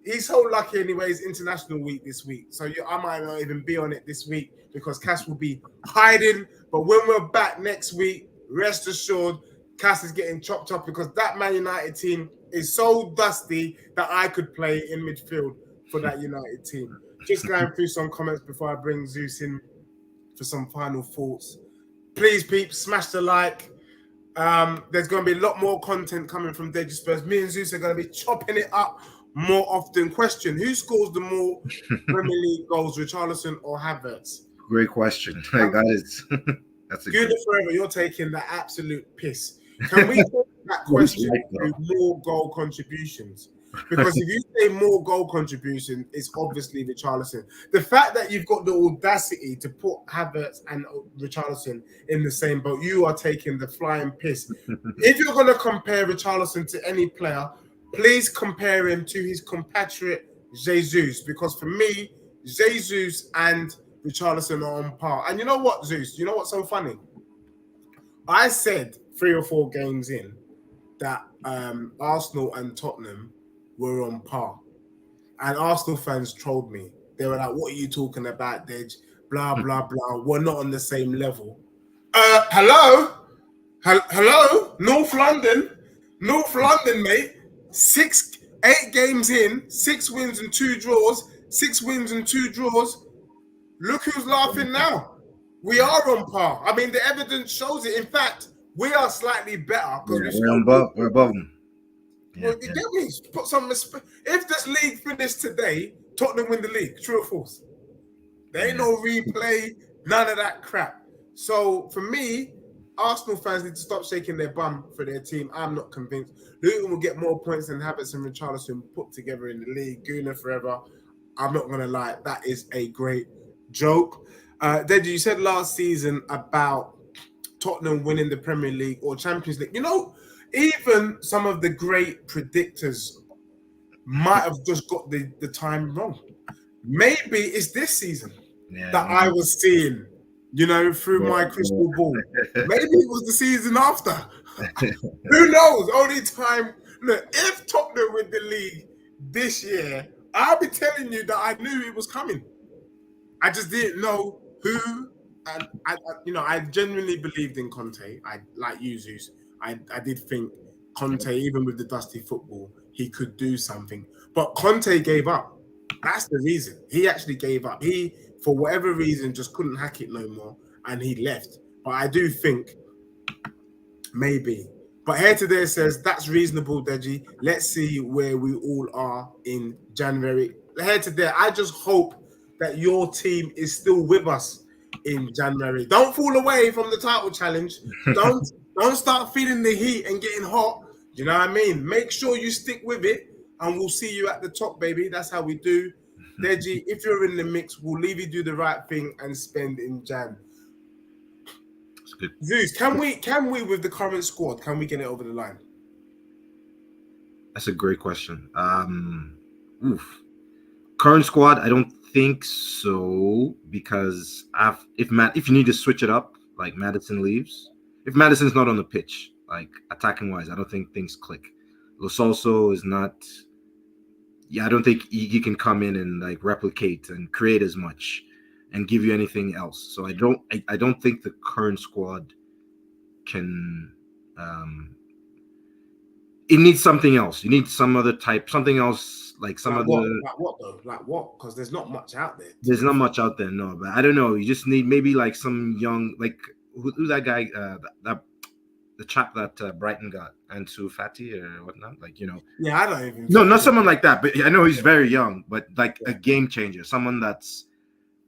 He's so lucky anyway, it's international week this week. So I might not even be on it this week because Cass will be hiding. But when we're back next week, rest assured, Cass is getting chopped up because that Man United team is so dusty that I could play in midfield for that United team. Just going through some comments before I bring Zeus in for some final thoughts. Please, peeps, smash the like. There's going to be a lot more content coming from Dejispurs. Me and Zeus are going to be chopping it up more often. Question: who scores the more Premier League goals, Richarlison or Havertz? Great question. Like that is that's a good forever. You're taking the absolute piss. Can we put that question to more goal contributions? Because if you say more goal contribution, it's obviously Richarlison. The fact that you've got the audacity to put Havertz and Richarlison in the same boat, you are taking the flying piss. If you're going to compare Richarlison to any player, please compare him to his compatriot Jesus, because for me, Jesus and Richarlison are on par. And you know what, Zeus? You know what's so funny? I said 3 or 4 games in that Arsenal and Tottenham were on par. And Arsenal fans trolled me. They were like, what are you talking about, Dej? Blah, blah, blah. We're not on the same level. Hello? Hello? North London, mate. 8 games in, 6 wins and 2 draws. 6 wins and 2 draws. Look who's laughing now. We are on par. I mean, the evidence shows it. In fact, we are slightly better because we're above them. Well, you get me? Put some respect. If this league finished today, Tottenham win the league. True or false? There ain't no replay, none of that crap. So for me, Arsenal fans need to stop shaking their bum for their team. I'm not convinced. Luton will get more points than Havertz and Richarlison put together in the league. Gooner forever. I'm not gonna lie, that is a great joke. Deji, you said last season about Tottenham winning the Premier League or Champions League. You know, even some of the great predictors might have just got the time wrong. Maybe it's this season that I was seeing, you know, through my crystal ball. Maybe it was the season after. Who knows? Only time. Look, if Tottenham win the league this year, I'll be telling you that I knew it was coming. I just didn't know who. And I genuinely believed in Conte. I like you, Zeus. I did think Conte, even with the dusty football, he could do something. But Conte gave up. That's the reason. He actually gave up. He, for whatever reason, just couldn't hack it no more, and he left. But I do think maybe. But Here to There says, that's reasonable, Deji. Let's see where we all are in January. Here to There, I just hope that your team is still with us in January. Don't fall away from the title challenge. Don't start feeling the heat and getting hot. You know what I mean? Make sure you stick with it, and we'll see you at the top, baby. That's how we do. Deji, if you're in the mix, we'll leave you do the right thing and spend in Jan. That's good. Zeus, can we with the current squad, can we get it over the line? That's a great question. Current squad, I don't think so, because if you need to switch it up, like Maddison leaves, if Maddison's not on the pitch, like attacking wise, I don't think things click. Lo Celso is not. Yeah, I don't think he can come in and like replicate and create as much and give you anything else. So I don't think the current squad can. It needs something else. You need some other type, something else, like some like other. What though? Like what? Because there's not much out there. There's not much out there, no. But I don't know. You just need maybe like some young, like who's that guy? The chap that Brighton got, Ansu Fati or whatnot, like, you know. Yeah, I don't even. No, not someone like that. But I know he's very young, but like a game changer, someone that's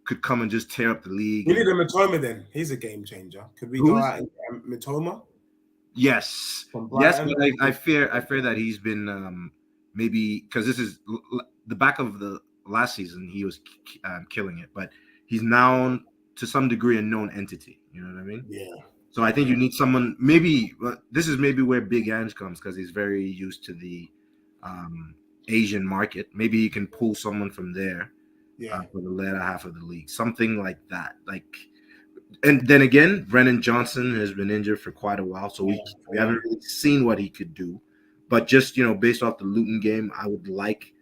could come and just tear up the league. We need a Mitoma then. He's a game changer. Could we go out and Mitoma? Yes, yes, but I fear that he's been maybe because this is the back of the last season he was killing it, but he's now to some degree a known entity. You know what I mean? Yeah. So I think you need someone. Maybe this is maybe where Big Ange comes because he's very used to the Asian market. Maybe you can pull someone from there for the latter half of the league, something like that. Like, and then again, Brennan Johnson has been injured for quite a while, so we haven't really seen what he could do. But just based off the Luton game, I would like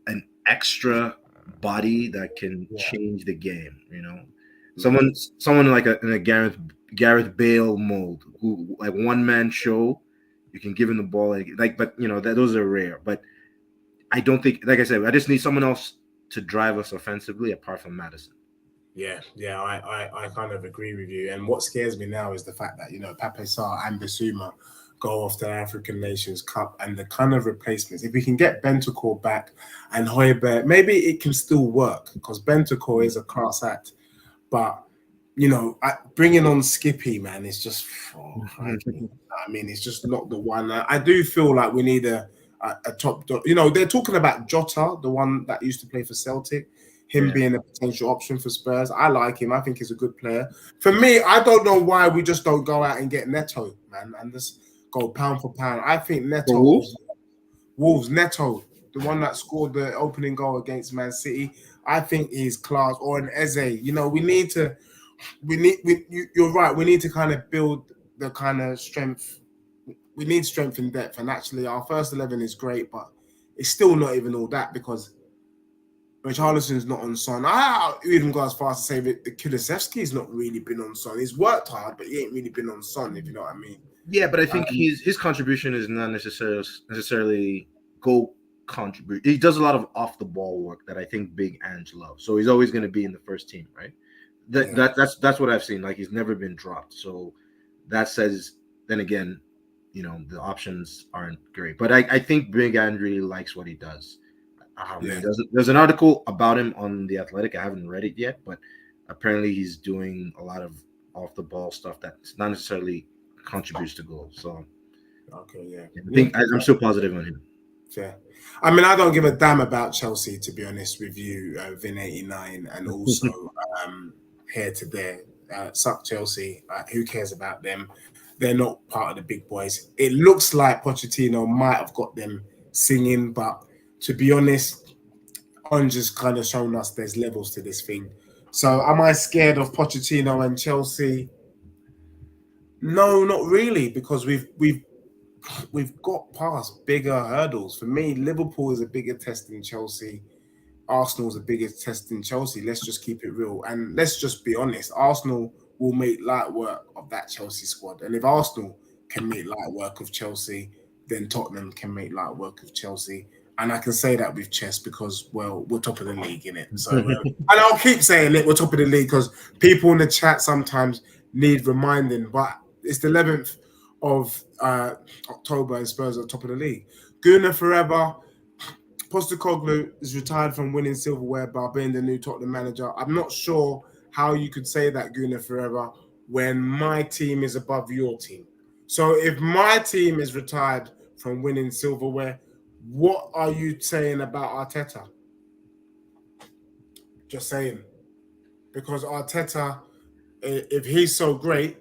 an extra body that can change the game. Someone like in a Gareth Bale mold, who like one man show, you can give him the ball, but those are rare. But I don't think, like I said, I just need someone else to drive us offensively apart from Maddison. Yeah, I kind of agree with you. And what scares me now is the fact that Pape Sarr and Bissouma go off to the African Nations Cup, and the kind of replacements. If we can get Bentancur back and Højbjerg, maybe it can still work because Bentancur is a class act, but. Bringing on Skippy, man, it's just. It's just not the one. I do feel like we need a top. They're talking about Jota, the one that used to play for Celtic, being a potential option for Spurs. I like him. I think he's a good player. For me, I don't know why we just don't go out and get Neto, man, and just go pound for pound. I think Neto, Wolves, Neto, the one that scored the opening goal against Man City. I think he's class. Or an Eze. We need to. You're right. We need to kind of build the kind of strength. We need strength in depth, and actually, our first 11 is great, but it's still not even all that because Richarlison's not on Son. I even go as far as to say that the Kulusevski's not really been on Son. He's worked hard, but he ain't really been on Son, if you know what I mean. Yeah, but I think his contribution is not necessarily goal contribute. He does a lot of off the ball work that I think Big Ange loves. So he's always going to be in the first team, right? That's what I've seen. Like he's never been dropped. So that says, then again, the options aren't great. But I think Big Ange really likes what he does. Man, there's an article about him on The Athletic. I haven't read it yet, but apparently he's doing a lot of off the ball stuff that not necessarily contributes to goals. So okay, yeah. I think I'm still positive on him. Yeah. I mean, I don't give a damn about Chelsea, to be honest with you, Vin89, and also here to there. Suck Chelsea. Who cares about them? They're not part of the big boys. It looks like Pochettino might have got them singing, but to be honest, Ange has kind of shown us there's levels to this thing. So am I scared of Pochettino and Chelsea? No, not really, because we've got past bigger hurdles. For me, Liverpool is a bigger test than Chelsea. Arsenal's a bigger test than Chelsea. Let's just keep it real. And let's just be honest. Arsenal will make light work of that Chelsea squad. And if Arsenal can make light work of Chelsea, then Tottenham can make light work of Chelsea. And I can say that with chest because, well, we're top of the league, innit? So, and I'll keep saying it, we're top of the league because people in the chat sometimes need reminding. But it's the 11th of October and Spurs are top of the league. Gunnar forever. Postecoglou is retired from winning silverware by being the new Tottenham manager. I'm not sure how you could say that, Gunnar forever, when my team is above your team. So if my team is retired from winning silverware, what are you saying about Arteta? Just saying. Because Arteta, if he's so great,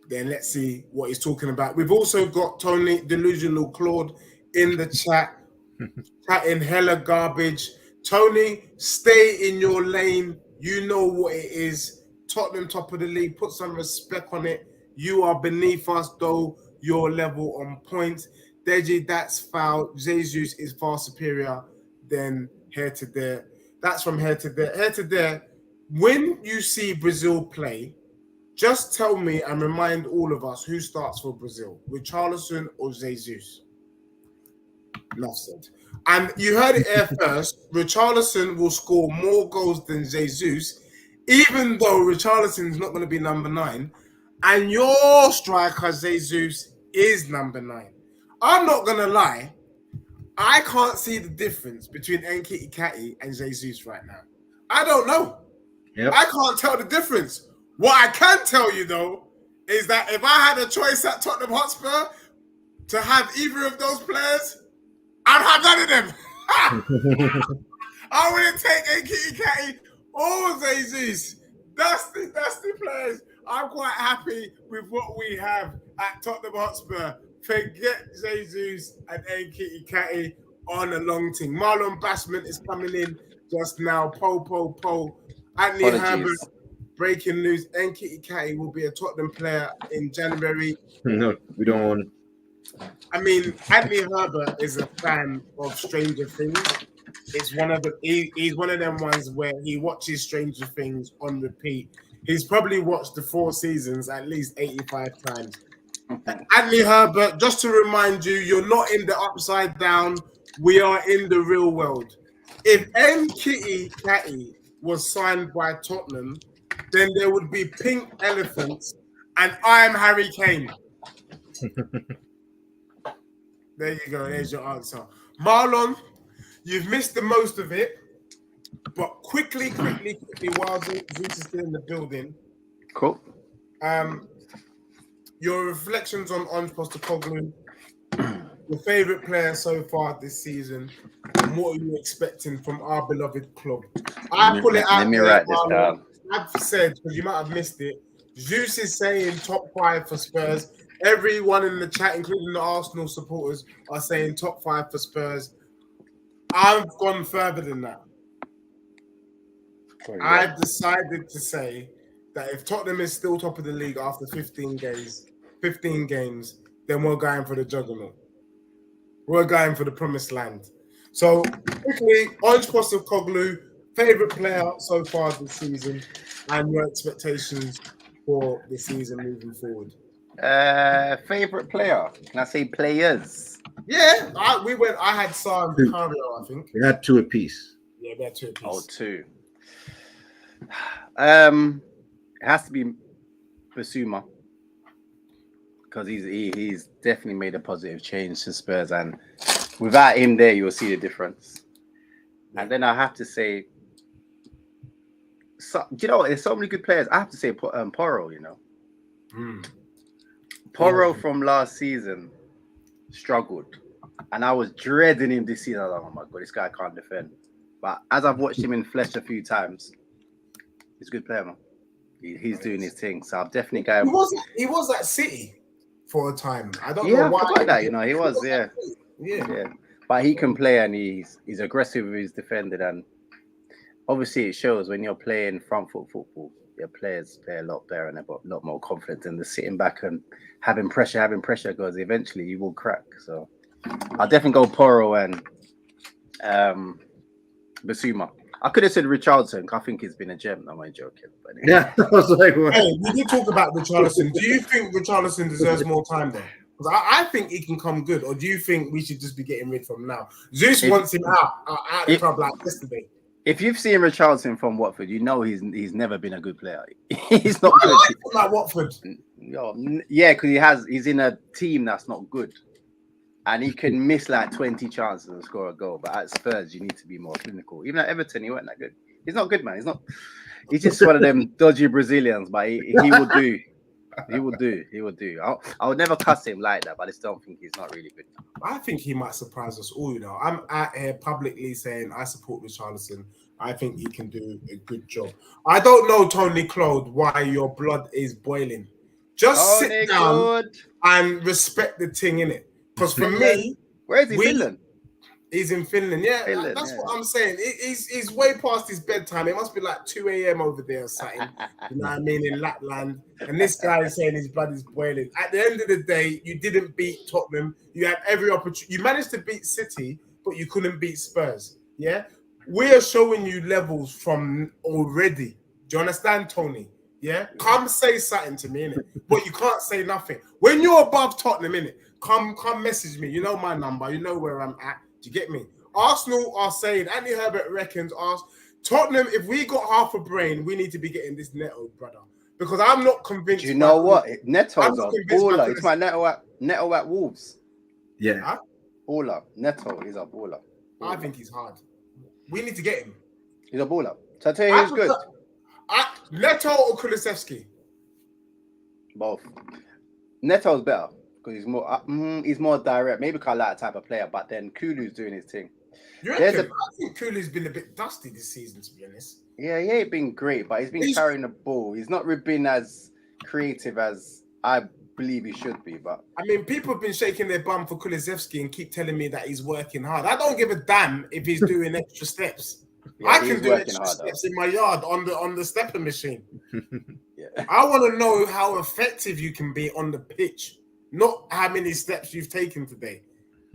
then let's see what he's talking about. We've also got Tony Delusional Claude in the chat, chatting hella garbage. Tony, stay in your lane. You know what it is. Tottenham top of the league. Put some respect on it. You are beneath us, though. Your level on point. Deji, that's foul. Jesus is far superior than here to there. That's from here to there. Here to there. When you see Brazil play, just tell me and remind all of us who starts for Brazil, Richarlison or Jesus. Enough said. And you heard it here first. Richarlison will score more goals than Jesus, even though Richarlison's not going to be number 9. And your striker, Jesus, is number 9. I'm not going to lie. I can't see the difference between Nketiah and Jesus right now. I don't know. Yep. I can't tell the difference. What I can tell you, though, is that if I had a choice at Tottenham Hotspur to have either of those players, I'd have none of them. I wouldn't take Nketiah or Jesus. That's the players. I'm quite happy with what we have at Tottenham Hotspur. Forget Jesus and Nketiah on a long team. Marlon Bashman is coming in just now. Po. Anthony Herbert. Breaking news: Nketiah will be a Tottenham player in January. No, we don't want. I mean, Anthony Herbert is a fan of Stranger Things. It's one of he's one of them ones where he watches Stranger Things on repeat. He's probably watched the 4 seasons at least 85 times. Anthony Herbert, just to remind you, you're not in the upside down. We are in the real world. If Nketiah was signed by Tottenham, then there would be pink elephants, and I'm Harry Kane. There you go. There's your answer. Marlon, you've missed the most of it, but quickly, while Zeus is still in the building. Cool. Your reflections on Ange Postecoglou, your favourite player so far this season, and what are you expecting from our beloved club? I pull it out. Let me write this down. I've said, because you might have missed it, Zeus is saying top 5 for Spurs. Everyone in the chat, including the Arsenal supporters, are saying top 5 for Spurs. I've gone further than that. I've decided to say that if Tottenham is still top of the league after 15 games, then we're going for the juggernaut. We're going for the promised land. So, quickly, Ange Postecoglou, favourite player so far this season, and your expectations for the season moving forward. Favorite player? Can I say players? Yeah, I had Sarr and Vicario, I think. We had 2 apiece. Yeah, we had 2 apiece. Oh, 2. It has to be Basuma because he's definitely made a positive change to Spurs, and without him there, you'll see the difference. Yeah. And then I have to say, do you know what? There's so many good players. I have to say, Porro. You know, Porro from last season struggled, and I was dreading him this season. I was like, oh my god, this guy can't defend. But as I've watched him in flesh a few times, he's a good player, man. He's doing his thing. So I've definitely got him. He was at City for a time. I don't know Yeah, why. I forgot that. You know, he was. Yeah. But he can play, and he's aggressive with his defending, and obviously it shows when you're playing front foot football. Your players play a lot better and they've got a lot more confidence, and they're sitting back and having pressure because eventually you will crack. So I'll definitely go Porro and Basuma. I could have said Richarlison. I think he's been a gem. No, I'm joking. But anyway. Yeah, I was like, what? Hey, we did talk about Richarlison. Do you think Richarlison deserves more time though? Because I think he can come good, or do you think we should just be getting rid from now? Zeus wants him out the club like yesterday. If you've seen Richarlison from Watford, you know he's never been a good player. He's not good. Like Watford. Yeah, because he's in a team that's not good. And he can miss like 20 chances and score a goal. But at Spurs, you need to be more clinical. Even at Everton, he wasn't that good. He's not good, man. He's just one of them dodgy Brazilians, but he will do. He will do. I would never cuss him like that, but I just don't think he's not really good. I think he might surprise us all, you know. I'm out here publicly saying I support Richarlison. I think he can do a good job. I don't know, Tony Claude, why your blood is boiling. Just sit down and respect the thing, innit? Because for me... Where is he, Finland? He's in Finland, yeah. Finland, that's what I'm saying. He's way past his bedtime. It must be like 2 a.m. over there or something. You know what I mean? In Lapland. And this guy is saying his blood is boiling. At the end of the day, you didn't beat Tottenham. You had every opportunity. You managed to beat City, but you couldn't beat Spurs. Yeah? We are showing you levels from already. Do you understand, Tony? Yeah? Come say something to me, innit? But you can't say nothing. When you're above Tottenham, innit? Come message me. You know my number. You know where I'm at. Do you get me? Arsenal are saying, Andy Herbert reckons, Tottenham, if we got half a brain, we need to be getting this Neto, brother. Because I'm not convinced. Do you know what? Neto's a baller. It's my Neto at Wolves. Yeah. Huh? Baller. Neto is a baller. I think he's hard. We need to get him. He's a baller. So I tell you who's good. Neto or Kulusevski? Both. Neto's better. Because he's more direct. Maybe because I like that type of player, but then Kulu's doing his thing. I think Kulu's been a bit dusty this season, to be honest. Yeah, he ain't been great, but he's been carrying the ball. He's not been as creative as I believe he should be. But I mean, people have been shaking their bum for Kulusevski and keep telling me that he's working hard. I don't give a damn if he's doing extra steps. Yeah, I can do extra steps in my yard on the stepper machine. Yeah. I want to know how effective you can be on the pitch. Not how many steps you've taken today,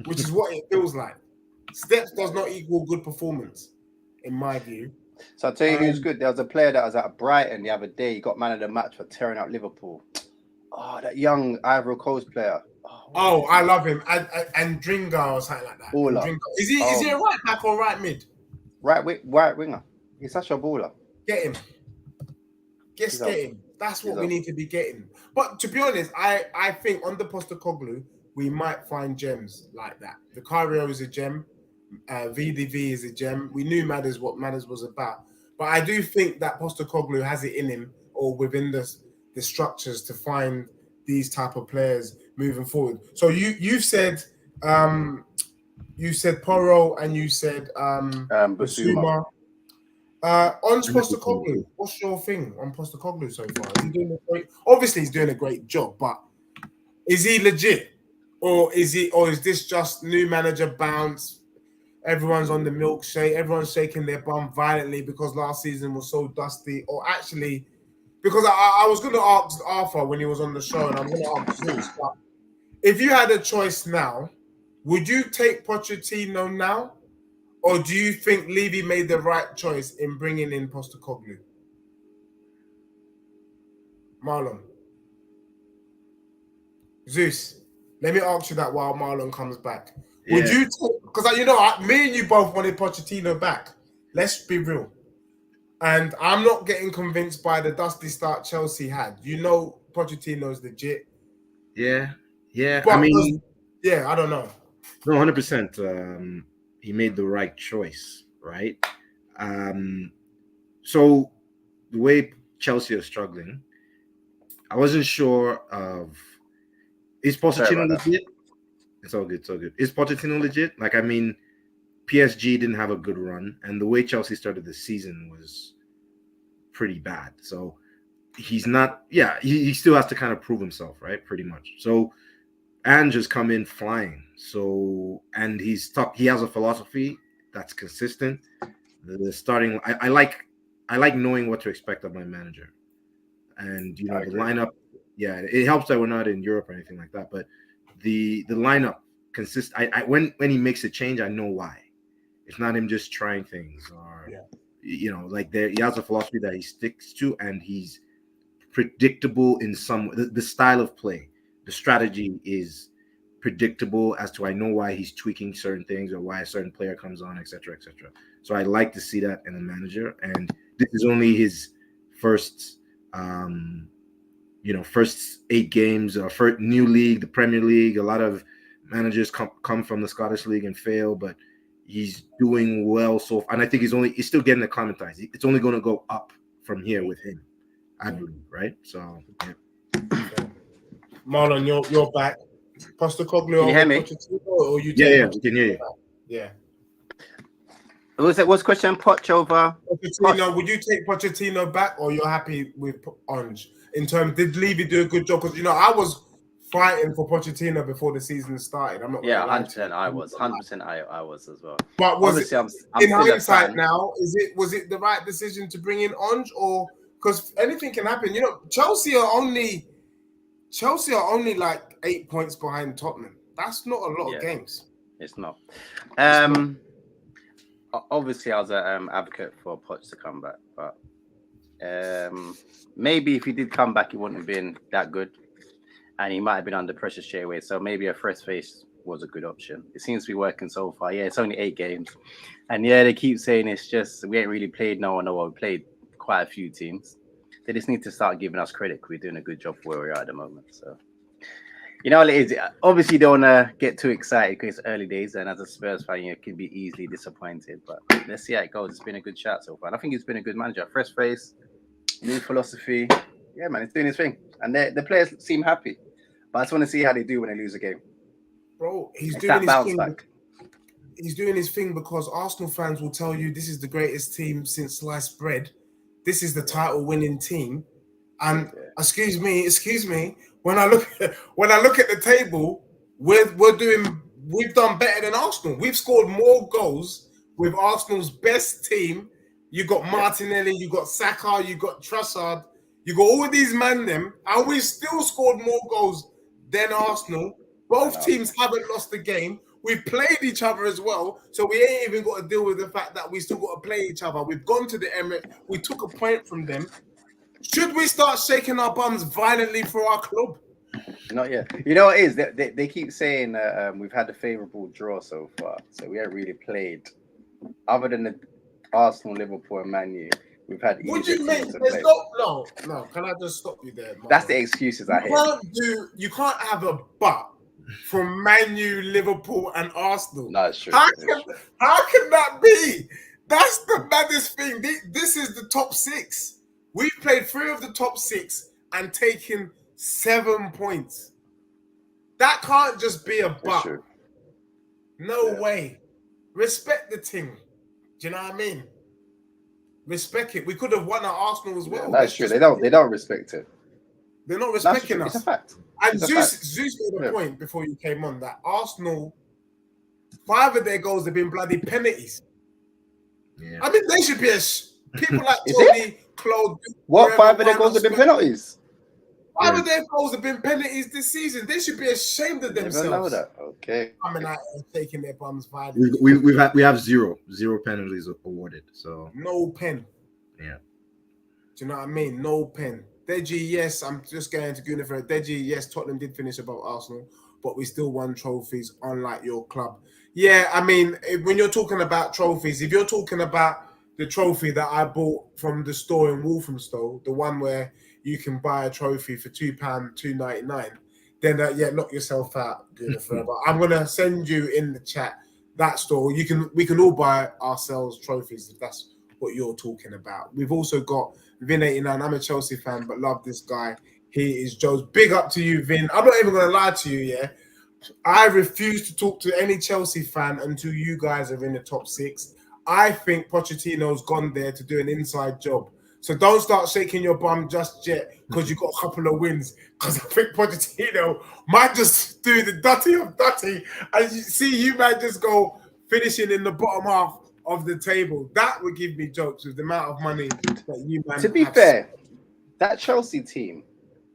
which is what it feels like. Steps does not equal good performance, in my view. So I'll tell you who's good. There was a player that was at Brighton the other day. He got man of the match for tearing out Liverpool. Oh, that young Ivory Coast player. Oh, I love him. And Dringa or something like that. Baller. Is he a right back or right mid? Right winger. He's such a baller. Get him. Get him. That's what we need to be getting. But to be honest, I think under Postecoglou, we might find gems like that. Vicario is a gem. VDV is a gem. We knew what Matters was about. But I do think that Postecoglou has it in him or within the structures to find these type of players moving forward. So you said Porro and you said Basuma. On Postecoglou, what's your thing on Postecoglou so far? Is he doing obviously he's doing a great job, but is he legit? Or is this just new manager bounce? Everyone's on the milkshake, everyone's shaking their bum violently because last season was so dusty, or actually because I was gonna ask Arthur when he was on the show, and I'm gonna ask Zeus, but if you had a choice now, would you take Pochettino now? Or do you think Levy made the right choice in bringing in Postecoglou? Marlon. Zeus. Let me ask you that while Marlon comes back. Would Yeah. you take, because me and you both wanted Pochettino back. Let's be real. And I'm not getting convinced by the dusty start Chelsea had. Pochettino's legit. Yeah. I But mean, I don't know. no, 100%. He made the right choice, right? So the way Chelsea are struggling, I wasn't sure of, is Sorry Pochettino about that. legit? It's all good. Is Pochettino legit? Like, I mean, PSG didn't have a good run, and the way Chelsea started the season was pretty bad. So he's not. Yeah, he still has to kind of prove himself, right? Pretty much. So Ange has come in flying. So and he's top. He has a philosophy that's consistent. The starting. I like knowing what to expect of my manager, and I the agree. lineup. Yeah, it helps that we're not in Europe or anything like that, but the lineup consists. When he makes a change, I know why. It's not him just trying things, or like he has a philosophy that he sticks to, and he's predictable in some the style of play. The strategy is predictable as to I know why he's tweaking certain things or why a certain player comes on, etc., etc. So I like to see that in a manager, and this is only his first. First 8 games, first new league, the Premier League. A lot of managers come from the Scottish League and fail, but he's doing well so far. And I think he's still getting acclimatized. It's only going to go up from here with him, I believe, right? So, yeah. Marlon, you're back. Postecoglou Can you hear me? Pochettino, or you Yeah, take we can hear you. Yeah. What's the question? Poch over Pochettino, would you take Pochettino back, or you're happy with Ange? In terms, did Levy do a good job? Because I was fighting for Pochettino before the season started. I'm not. Yeah, gonna lie to 100%. you. I was 100%. I was as well. But was Obviously, it, I'm in still a hindsight fan. now? Was it the right decision to bring in Ange, or because anything can happen? Chelsea are only like 8 points behind Tottenham. That's not a lot of games. It's not. Obviously, I was an advocate for Poch to come back, but maybe if he did come back, he wouldn't have been that good, and he might have been under pressure straight away. So maybe a fresh face was a good option. It seems to be working so far. Yeah, it's only 8 games, and they keep saying it's just we ain't really played no one. No, we played quite a few teams. They just need to start giving us credit. We're doing a good job where we are at the moment. So. What it is. Obviously, you don't want to get too excited because it's early days, and as a Spurs fan, you can be easily disappointed. But let's see how it goes. It's been a good chat so far, and I think he's been a good manager. Fresh face, new philosophy. Yeah, man, it's doing his thing, and the players seem happy. But I just want to see how they do when they lose a game. Bro, he's It's doing that his thing. back. He's doing his thing because Arsenal fans will tell you this is the greatest team since sliced bread. This is the title-winning team. And excuse me. When I look at the table, we've done better than Arsenal. We've scored more goals with Arsenal's best team. You got Martinelli, you got Saka, you got Trossard, you got all of these men them, and we've still scored more goals than Arsenal. Both teams haven't lost the game. We've played each other as well, so we ain't even got to deal with the fact that we still got to play each other. We've gone to the Emirates. We took a point from them. Should we start shaking our bums violently for our club? Not yet. You know what it is? They keep saying we've had a favourable draw so far, so we haven't really played. Other than the Arsenal, Liverpool, and Man U, we've had easier What do you mean? teams to play. No. Can I just stop you there? That's the excuses I hear. You can't have a but from Man U, Liverpool, and Arsenal. No, it's true. How can that be? That's the maddest thing. This is the top 6. We've played 3 of the top 6 and taken 7 points. That can't just be a but. No way. Respect the team. Do you know what I mean? Respect it. We could have won at Arsenal as well. That's true. They don't respect it. They're not respecting us. It's a fact. And Zeus made a point before you came on that Arsenal, 5 of their goals have been bloody penalties. Yeah. I mean, they should be people like Tony, Claude. What 5 of their goals have been penalties? 5 of their goals have been penalties this season. They should be ashamed of themselves. I never know that. Okay. Coming out and taking their bums violently. We have zero penalties awarded. So no pen. Yeah. Do you know what I mean? No pen. Deji, yes, I'm just going to Gunnar. Deji, yes, Tottenham did finish above Arsenal. but we still won trophies, unlike your club. Yeah, I mean, when you're talking about trophies, if you're talking about the trophy that I bought from the store in Walthamstow, the one where you can buy a trophy for £2, £2.99, then yeah, knock yourself out, Gooner Forever. I'm gonna send you in the chat that store. We can all buy ourselves trophies if that's what you're talking about. We've also got Vin89. I'm a Chelsea fan, but love this guy. He is Joe's. Big up to you, Vin. I'm not even gonna lie to you, yeah. I refuse to talk to any Chelsea fan until you guys are in the top 6. I think Pochettino's gone there to do an inside job. So don't start shaking your bum just yet because you got a couple of wins. Because I think Pochettino might just do the dirty of dirty. And you might just go finishing in the bottom half of the table. That would give me jokes with the amount of money that you man. To be fair, that Chelsea team,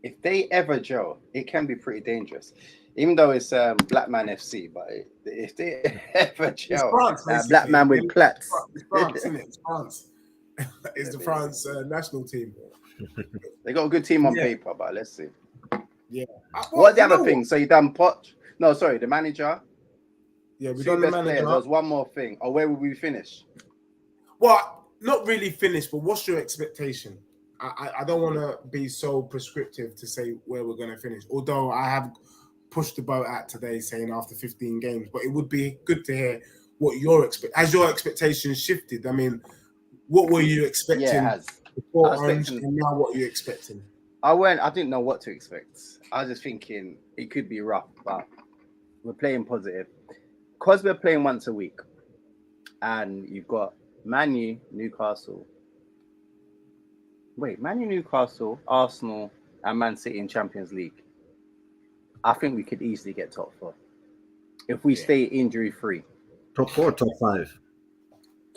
if they ever gel, it can be pretty dangerous. Even though it's Black Man FC, but if they ever gel, France, Black Man with plaits. It's France, isn't it? It's France. It's the France national team. They got a good team on paper, but let's see. Yeah. What's the other thing? So you done the manager. Yeah, we done the manager. Players. There was one more thing. Or where will we finish? Well, not really finished, but what's your expectation? I don't want to be so prescriptive to say where we're going to finish. Although I have pushed the boat out today saying after 15 games, but it would be good to hear what your expectations shifted. I mean, what were you expecting before Orange, and now what are you expecting? I didn't know what to expect. I was just thinking it could be rough, but we're playing positive. Because we're playing once a week, and you've got Man U, Newcastle, Arsenal, and Man City in Champions League. I think we could easily get top 4 if we stay injury free. Top 4, top 5.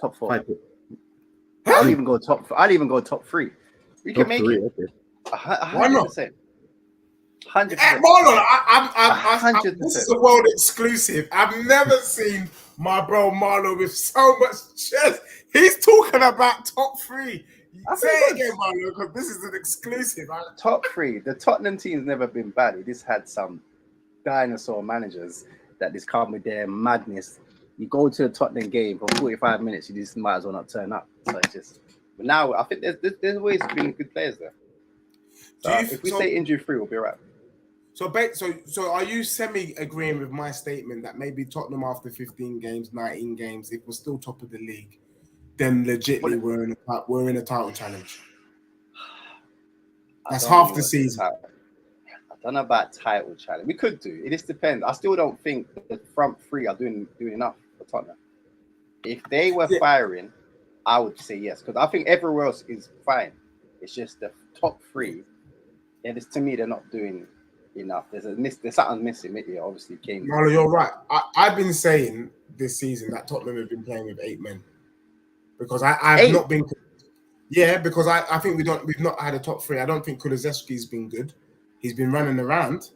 Top 4. I'll even go top 3. We can make it. Okay. 100%. 100%. This is a world exclusive. I've never seen my bro Marlon with so much chest. He's talking about top 3. Say it again, Marlon, because this is an exclusive. Top 3. The Tottenham team's never been bad. We just had some dinosaur managers that just come with their madness. You go to a Tottenham game for 45 minutes, you just might as well not turn up. So it's just. But now I think there's ways to bring good players there. So if we stay injury free, we'll be all right. So are you semi-agreeing with my statement that maybe Tottenham after 15 games, 19 games, if we're still top of the league, then legitimately we're in a title challenge? That's half the season. I don't know about title challenge. We could do. It just depends. I still don't think the front 3 are doing enough for Tottenham. If they were firing, I would say yes, because I think everywhere else is fine. It's just the top 3. And to me, they're not doing enough. There's something missing. Maybe obviously Kane. Marlo, you're right. I've been saying this season that Tottenham have been playing with 8 men because I've not been. Yeah, because I think we've not had a top 3. I don't think Kulusevski's been good. He's been running around.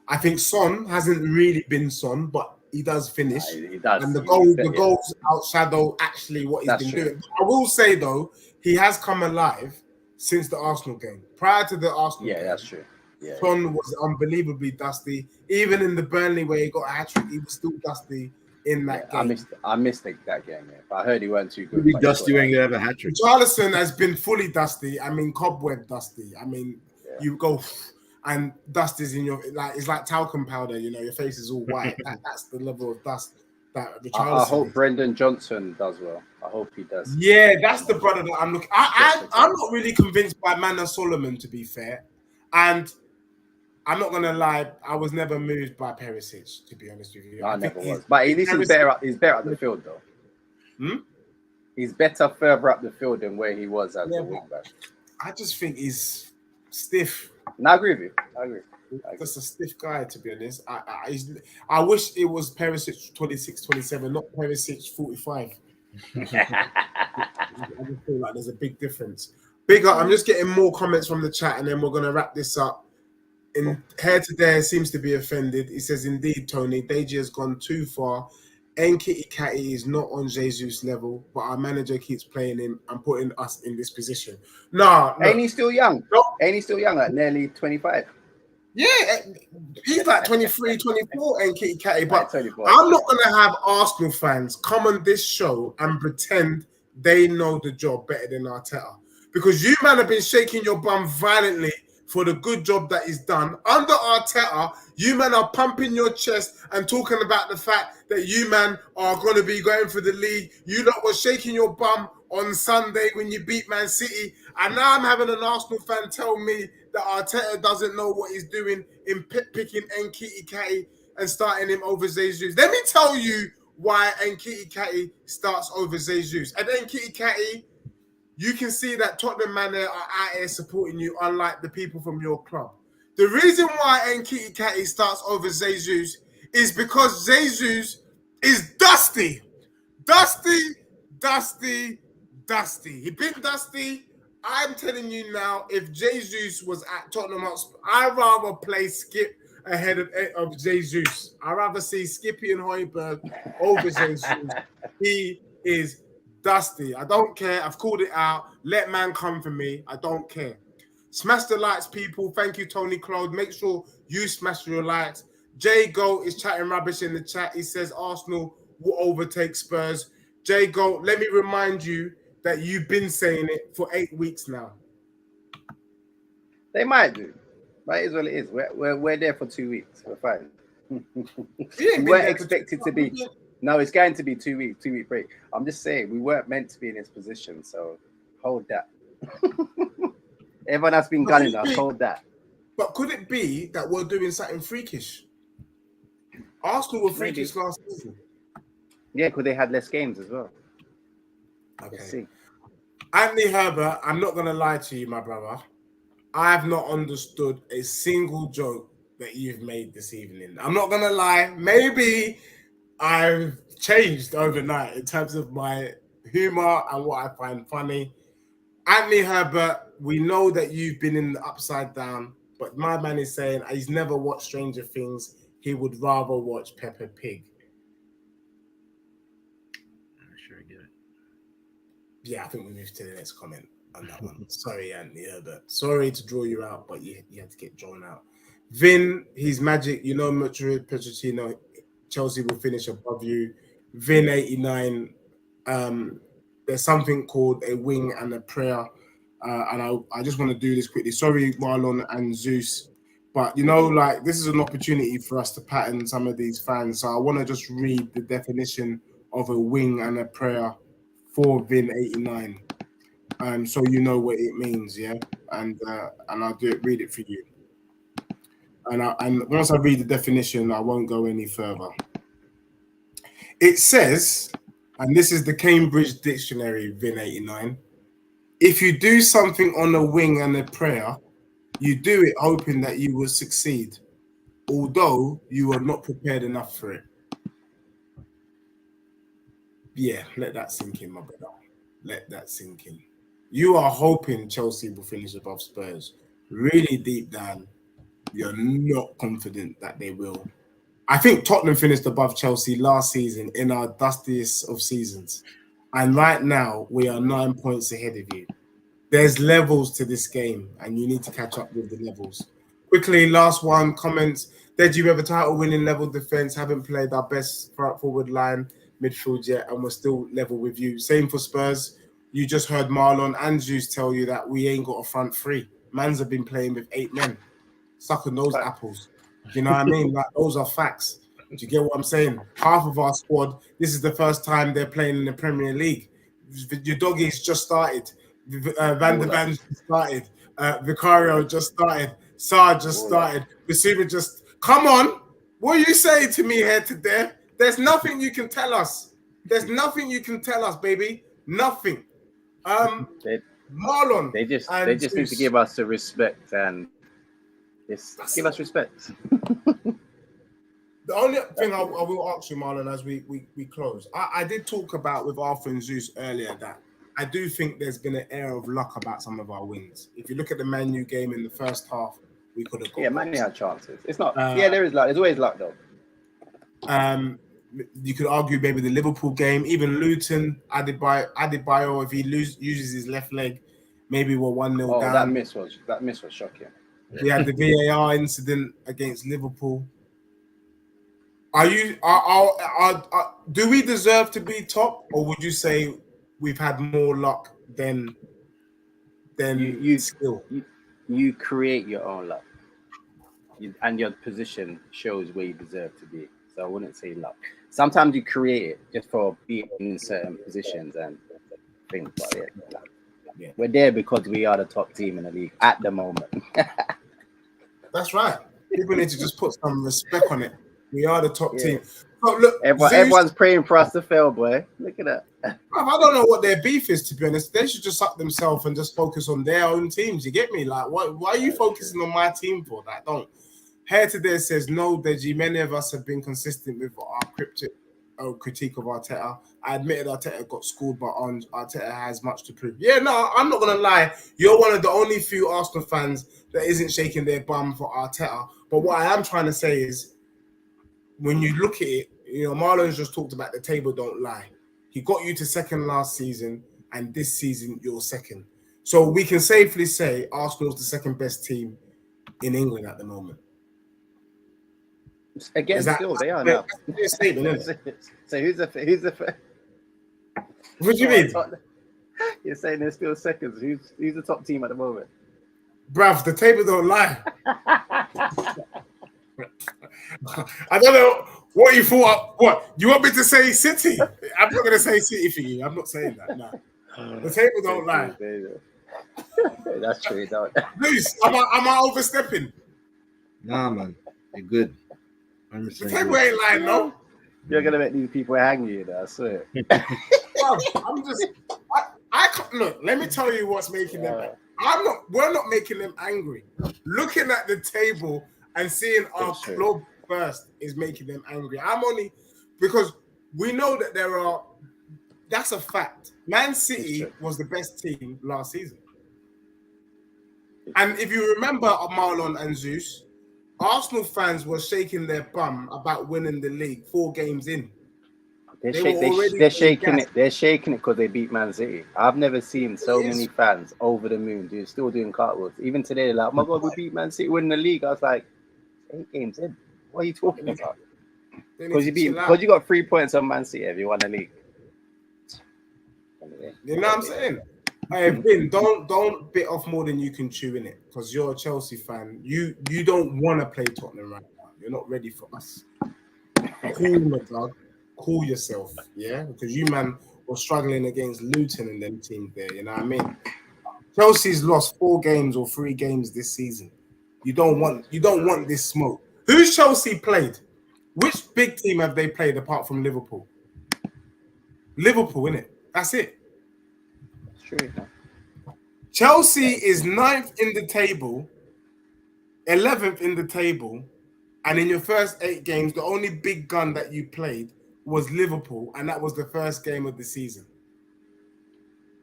I think Son hasn't really been Son, but he does finish. He does. And the goals outshadow actually what he's been doing. I will say though, he has come alive since the Arsenal game. Prior to the Arsenal game, that's true. Yeah, Son was unbelievably dusty. Even in the Burnley where he got a hat-trick, he was still dusty in that game. I missed that game, but I heard he weren't too good. Be dusty when you have a hat-trick. Charlison has been fully dusty. I mean, cobweb dusty. I mean, you go and dust is in your it's like talcum powder. You know, your face is all white. That's the level of dust that the Charlison. I hope Brendan Johnson does well. I hope he does. Yeah, that's the brother that I'm looking. I'm not really convinced by Manor Solomon, to be fair, and I'm not gonna lie. I was never moved by Perisic, to be honest with you. I never was, but at least he's better up the field, though. He's better further up the field than where he was as a wing back. I just think he's stiff. No, I agree with you. I agree. Just a stiff guy, to be honest. I wish it was Perisic 26, 27, not Perisic 45. I just feel like there's a big difference. Big up. I'm just getting more comments from the chat, and then we're gonna wrap this up. In Hair to Dare seems to be offended. He says, "Indeed, Tony, Deji has gone too far. Nkitty Catty is not on Jesus' level, but our manager keeps playing him and putting us in this position." No. Ain't he still young? No. Ain't he still young? Like nearly 25. Yeah, he's like 23, 24, and Kitty Catty. But Like 24. I'm not going to have Arsenal fans come on this show and pretend they know the job better than Arteta. Because you, man, have been shaking your bum violently for the good job that he's done. Under Arteta, you, man, are pumping your chest and talking about the fact that you, man, are going to be going for the league. You lot were shaking your bum on Sunday when you beat Man City. And now I'm having an Arsenal fan tell me that Arteta doesn't know what he's doing in picking Nketiah and starting him over Jesus. Let me tell you why Nketiah starts over Jesus. And Nketiah, you can see that Tottenham man are out here supporting you, unlike the people from your club. The reason why Nketiah starts over Jesus is because Jesus is dusty. Dusty. He been dusty. I'm telling you now, if Jesus was at Tottenham Hotspur, I'd rather play Skip ahead of Jesus. I'd rather see Skippy and Højbjerg over Jesus. He is dusty. I don't care. I've called it out. Let man come for me. I don't care. Smash the likes, people. Thank you, Tony Claude. Make sure you smash your likes. Jay Goat is chatting rubbish in the chat. He says Arsenal will overtake Spurs. Jay Goat, let me remind you that you've been saying it for 8 weeks now. They might do. But it is what it is. We're there for 2 weeks. We're fine. We weren't expected to be. No, it's going to be 2 weeks, 2 week break. I'm just saying we weren't meant to be in this position. So hold that. Everyone that's been gunning us, hold that. But could it be that we're doing something freakish? Arsenal were freakish last season. Yeah, because they had less games as well. Okay. Let's see. Anthony Herbert, I'm not going to lie to you, my brother. I have not understood a single joke that you've made this evening. I'm not going to lie. Maybe I've changed overnight in terms of my humor and what I find funny. Anthony Herbert, we know that you've been in the upside down, but my man is saying he's never watched Stranger Things. He would rather watch Peppa Pig. I'm sure I get it. Yeah, I think we move to the next comment on that one. Sorry, Anthony Herbert. Sorry to draw you out, but you had to get drawn out. Vin, he's magic. You know, Pochettino, Chelsea will finish above you. Vin 89. There's something called a wing and a prayer, and I just want to do this quickly. Sorry, Marlon and Zeus, but you know, like this is an opportunity for us to pattern some of these fans. So I want to just read the definition of a wing and a prayer for Vin 89, so you know what it means, yeah. And I'll read it for you. And once I read the definition, I won't go any further. It says, and this is the Cambridge Dictionary, Vin 89. If you do something on a wing and a prayer, you do it hoping that you will succeed, although you are not prepared enough for it. Yeah, let that sink in, my brother. Let that sink in. You are hoping Chelsea will finish above Spurs. Really deep down, you're not confident that they will. I think Tottenham finished above Chelsea last season in our dustiest of seasons. And right now, we are 9 points ahead of you. There's levels to this game, and you need to catch up with the levels. Quickly, last one, comments. Deji, we have a title winning level defense, haven't played our best forward line midfield yet, and we're still level with you. Same for Spurs. You just heard Marlon and Zeus tell you that we ain't got a front three. Mans have been playing with 8 men. Sucking those apples. You know what I mean? Like, those are facts. Do you get what I'm saying? Half of our squad, this is the first time they're playing in the Premier League. Your doggies just started. Van der Ven just started. Vicario just started. Saar just started. Basuma just... Come on! What are you saying to me here today? There's nothing you can tell us. There's nothing you can tell us, baby. Nothing. Marlon. They just need to give us the respect and give us respect. The only thing I will ask you, Marlon, as we close, I did talk about with Arthur and Zeus earlier that I do think there's been an air of luck about some of our wins. If you look at the Man U game in the first half, we could have got. Yeah, Man U had chances. It's not. There is luck. There's always luck, though. You could argue maybe the Liverpool game, even Luton, Adebayo, if he uses his left leg, maybe we're 1-0 down. That miss was shocking. We had the VAR incident against Liverpool. Do we deserve to be top, or would you say we've had more luck than skill? You create your own luck, and your position shows where you deserve to be. So I wouldn't say luck. Sometimes you create it just for being in certain positions and things. But yeah. We're there because we are the top team in the league at the moment. That's right. People need to just put some respect on it. We are the top team. Oh, look, everyone's praying for us to fail, boy. Look at that. I don't know what their beef is, to be honest. They should just suck themselves and just focus on their own teams. You get me? Like, why are you focusing on my team for? That don't. Hair to there says no, Deji. Many of us have been consistent with our critique of Arteta. I admitted Arteta got schooled, but Arteta has much to prove. Yeah, no, I'm not gonna lie. You're one of the only few Arsenal fans that isn't shaking their bum for Arteta. But what I am trying to say is, when you look at it, Marlon's just talked about the table don't lie. He got you to second last season, and this season you're second. So we can safely say Arsenal's the second best team in England at the moment. Again, still they are now. Statement, isn't it? So who's the? What do you mean? You're saying they're still seconds. Who's the top team at the moment? Bruv, the table don't lie. I don't know what you thought. What you want me to say? City? I'm not going to say City for you. I'm not saying that. No, the table don't lie. That's true. Don't. Luce, am I overstepping? Nah, man, you're good. The table ain't lying, no. You're gonna make these people hang you, I swear. Well, I'm just. I look. Let me tell you what's making them. We're not making them angry. Looking at the table and seeing our club first is making them angry. I'm only because we know that there are. That's a fact. Man City was the best team last season, and if you remember Marlon and Zeus, Arsenal fans were shaking their bum about winning the league 4 games in. They're shaking it. They're shaking it because they beat Man City. I've never seen so many fans over the moon. They're still doing cartwheels. Even today, they're like, "Oh my God, we beat Man City, winning the league." I was like, 8 games in. What are you talking about? Because you got 3 points on Man City if you won the league. You know what I'm saying? Hey, Vin, don't bit off more than you can chew in it, because you're a Chelsea fan. You don't want to play Tottenham right now. You're not ready for us. Cool, dog. Cool yourself, yeah? Because you, man, were struggling against Luton and them teams there. You know what I mean? Chelsea's lost 4 games or 3 games this season. You don't want this smoke. Who's Chelsea played? Which big team have they played apart from Liverpool? Liverpool, innit? That's it. True. Chelsea is 9th in the table, 11th in the table, and in your first 8 games, the only big gun that you played was Liverpool, and that was the first game of the season.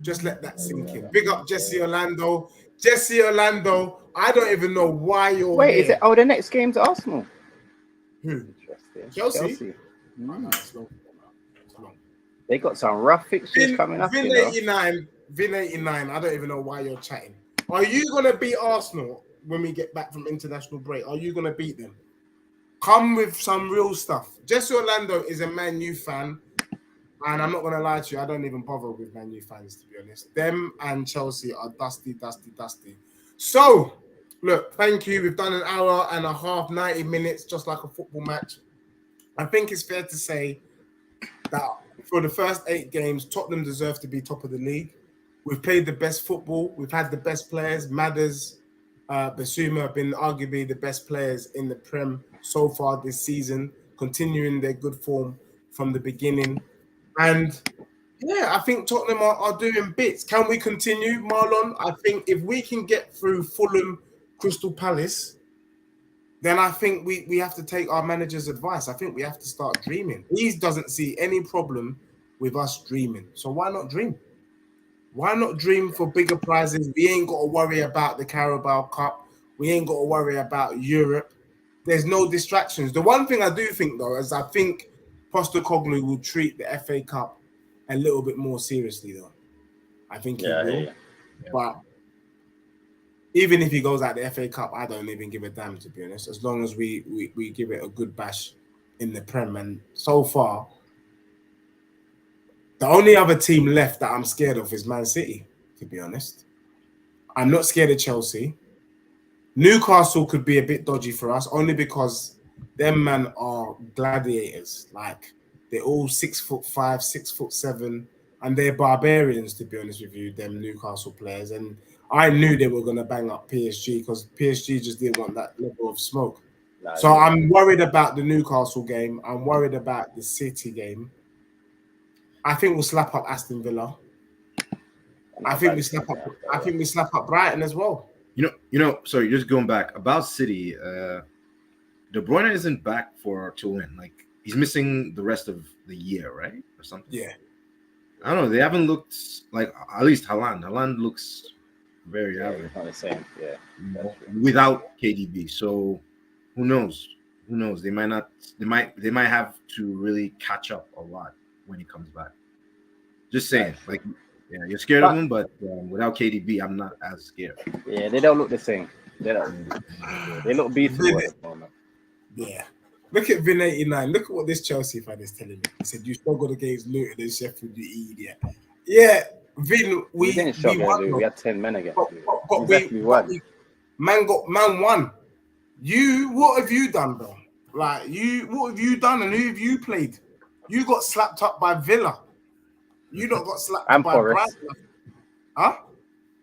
Just let that sink in. Big up Jesse Orlando. Jesse Orlando, I don't even know why you're Wait, here. is it? Oh, the next game's Arsenal. Who? Chelsea. Nah, it's long. They got some rough fixtures coming up. Vin 89. I don't even know why you're chatting. Are you gonna beat Arsenal when we get back from international break? Are you gonna beat them? Come with some real stuff. Jesse Orlando is a Man U fan, and I'm not gonna lie to you, I don't even bother with Man U fans, to be honest. Them and Chelsea are dusty. So, look, thank you. We've done an hour and a half, 90 minutes, just like a football match. I think it's fair to say that for the first 8 games, Tottenham deserves to be top of the league. We've played the best football. We've had the best players. Madders, Basuma have been arguably the best players in the Prem so far this season, continuing their good form from the beginning. And yeah, I think Tottenham are doing bits. Can we continue, Marlon? I think if we can get through Fulham, Crystal Palace, then I think we have to take our manager's advice. I think we have to start dreaming. He doesn't see any problem with us dreaming. So why not dream? Why not dream for bigger prizes? We ain't got to worry about the Carabao Cup. We ain't got to worry about Europe. There's no distractions. The one thing I do think, though, is I think Postecoglou will treat the FA Cup a little bit more seriously, though. I think he will. Yeah. But even if he goes out the FA Cup, I don't even give a damn, to be honest. As long as we give it a good bash in the Prem, and so far, the only other team left that I'm scared of is Man City. To be honest, I'm not scared of Chelsea. Newcastle could be a bit dodgy for us, only because them man are gladiators. Like they're all 6'5", 6'7", and they're barbarians. To be honest with you, them Newcastle players, and I knew they were gonna bang up PSG because PSG just didn't want that level of smoke. So I'm worried about the Newcastle game. I'm worried about the City game. I think we'll slap up Aston Villa. I think we slap up Brighton as well. Sorry, just going back about City. De Bruyne isn't back to win. Like he's missing the rest of the year, right, or something. Yeah. I don't know. They haven't looked like, at least Haaland. Haaland looks very average. Not the same. Yeah. Without KDB. So who knows? Who knows? They might not. They might have to really catch up a lot when he comes back. Just saying. Like, yeah, you're scared of him, but without KDB, I'm not as scared. Yeah, they don't look the same. They don't. They look beatable at the moment. Yeah. Look at Vin89. Look at what this Chelsea fan is telling me. He said, you struggled against Luton and Sheffield, you idiot. Yeah, Vin, we didn't struggle. We had 10 men against you. We won. Man won. What have you done, bro? Like, what have you done and who have you played? You got slapped up by Villa. You not got slapped up by Brighton. Huh?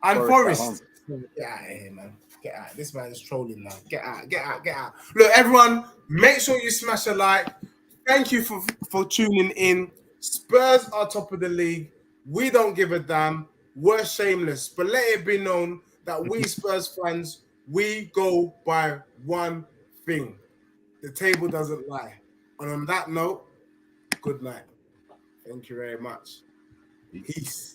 And Forest. Get out of here, man. Get out. This man is trolling now. Get out. Look, everyone, make sure you smash a like. Thank you for tuning in. Spurs are top of the league. We don't give a damn. We're shameless. But let it be known that we Spurs fans, we go by one thing. The table doesn't lie. And on that note, good night. Thank you very much. Peace.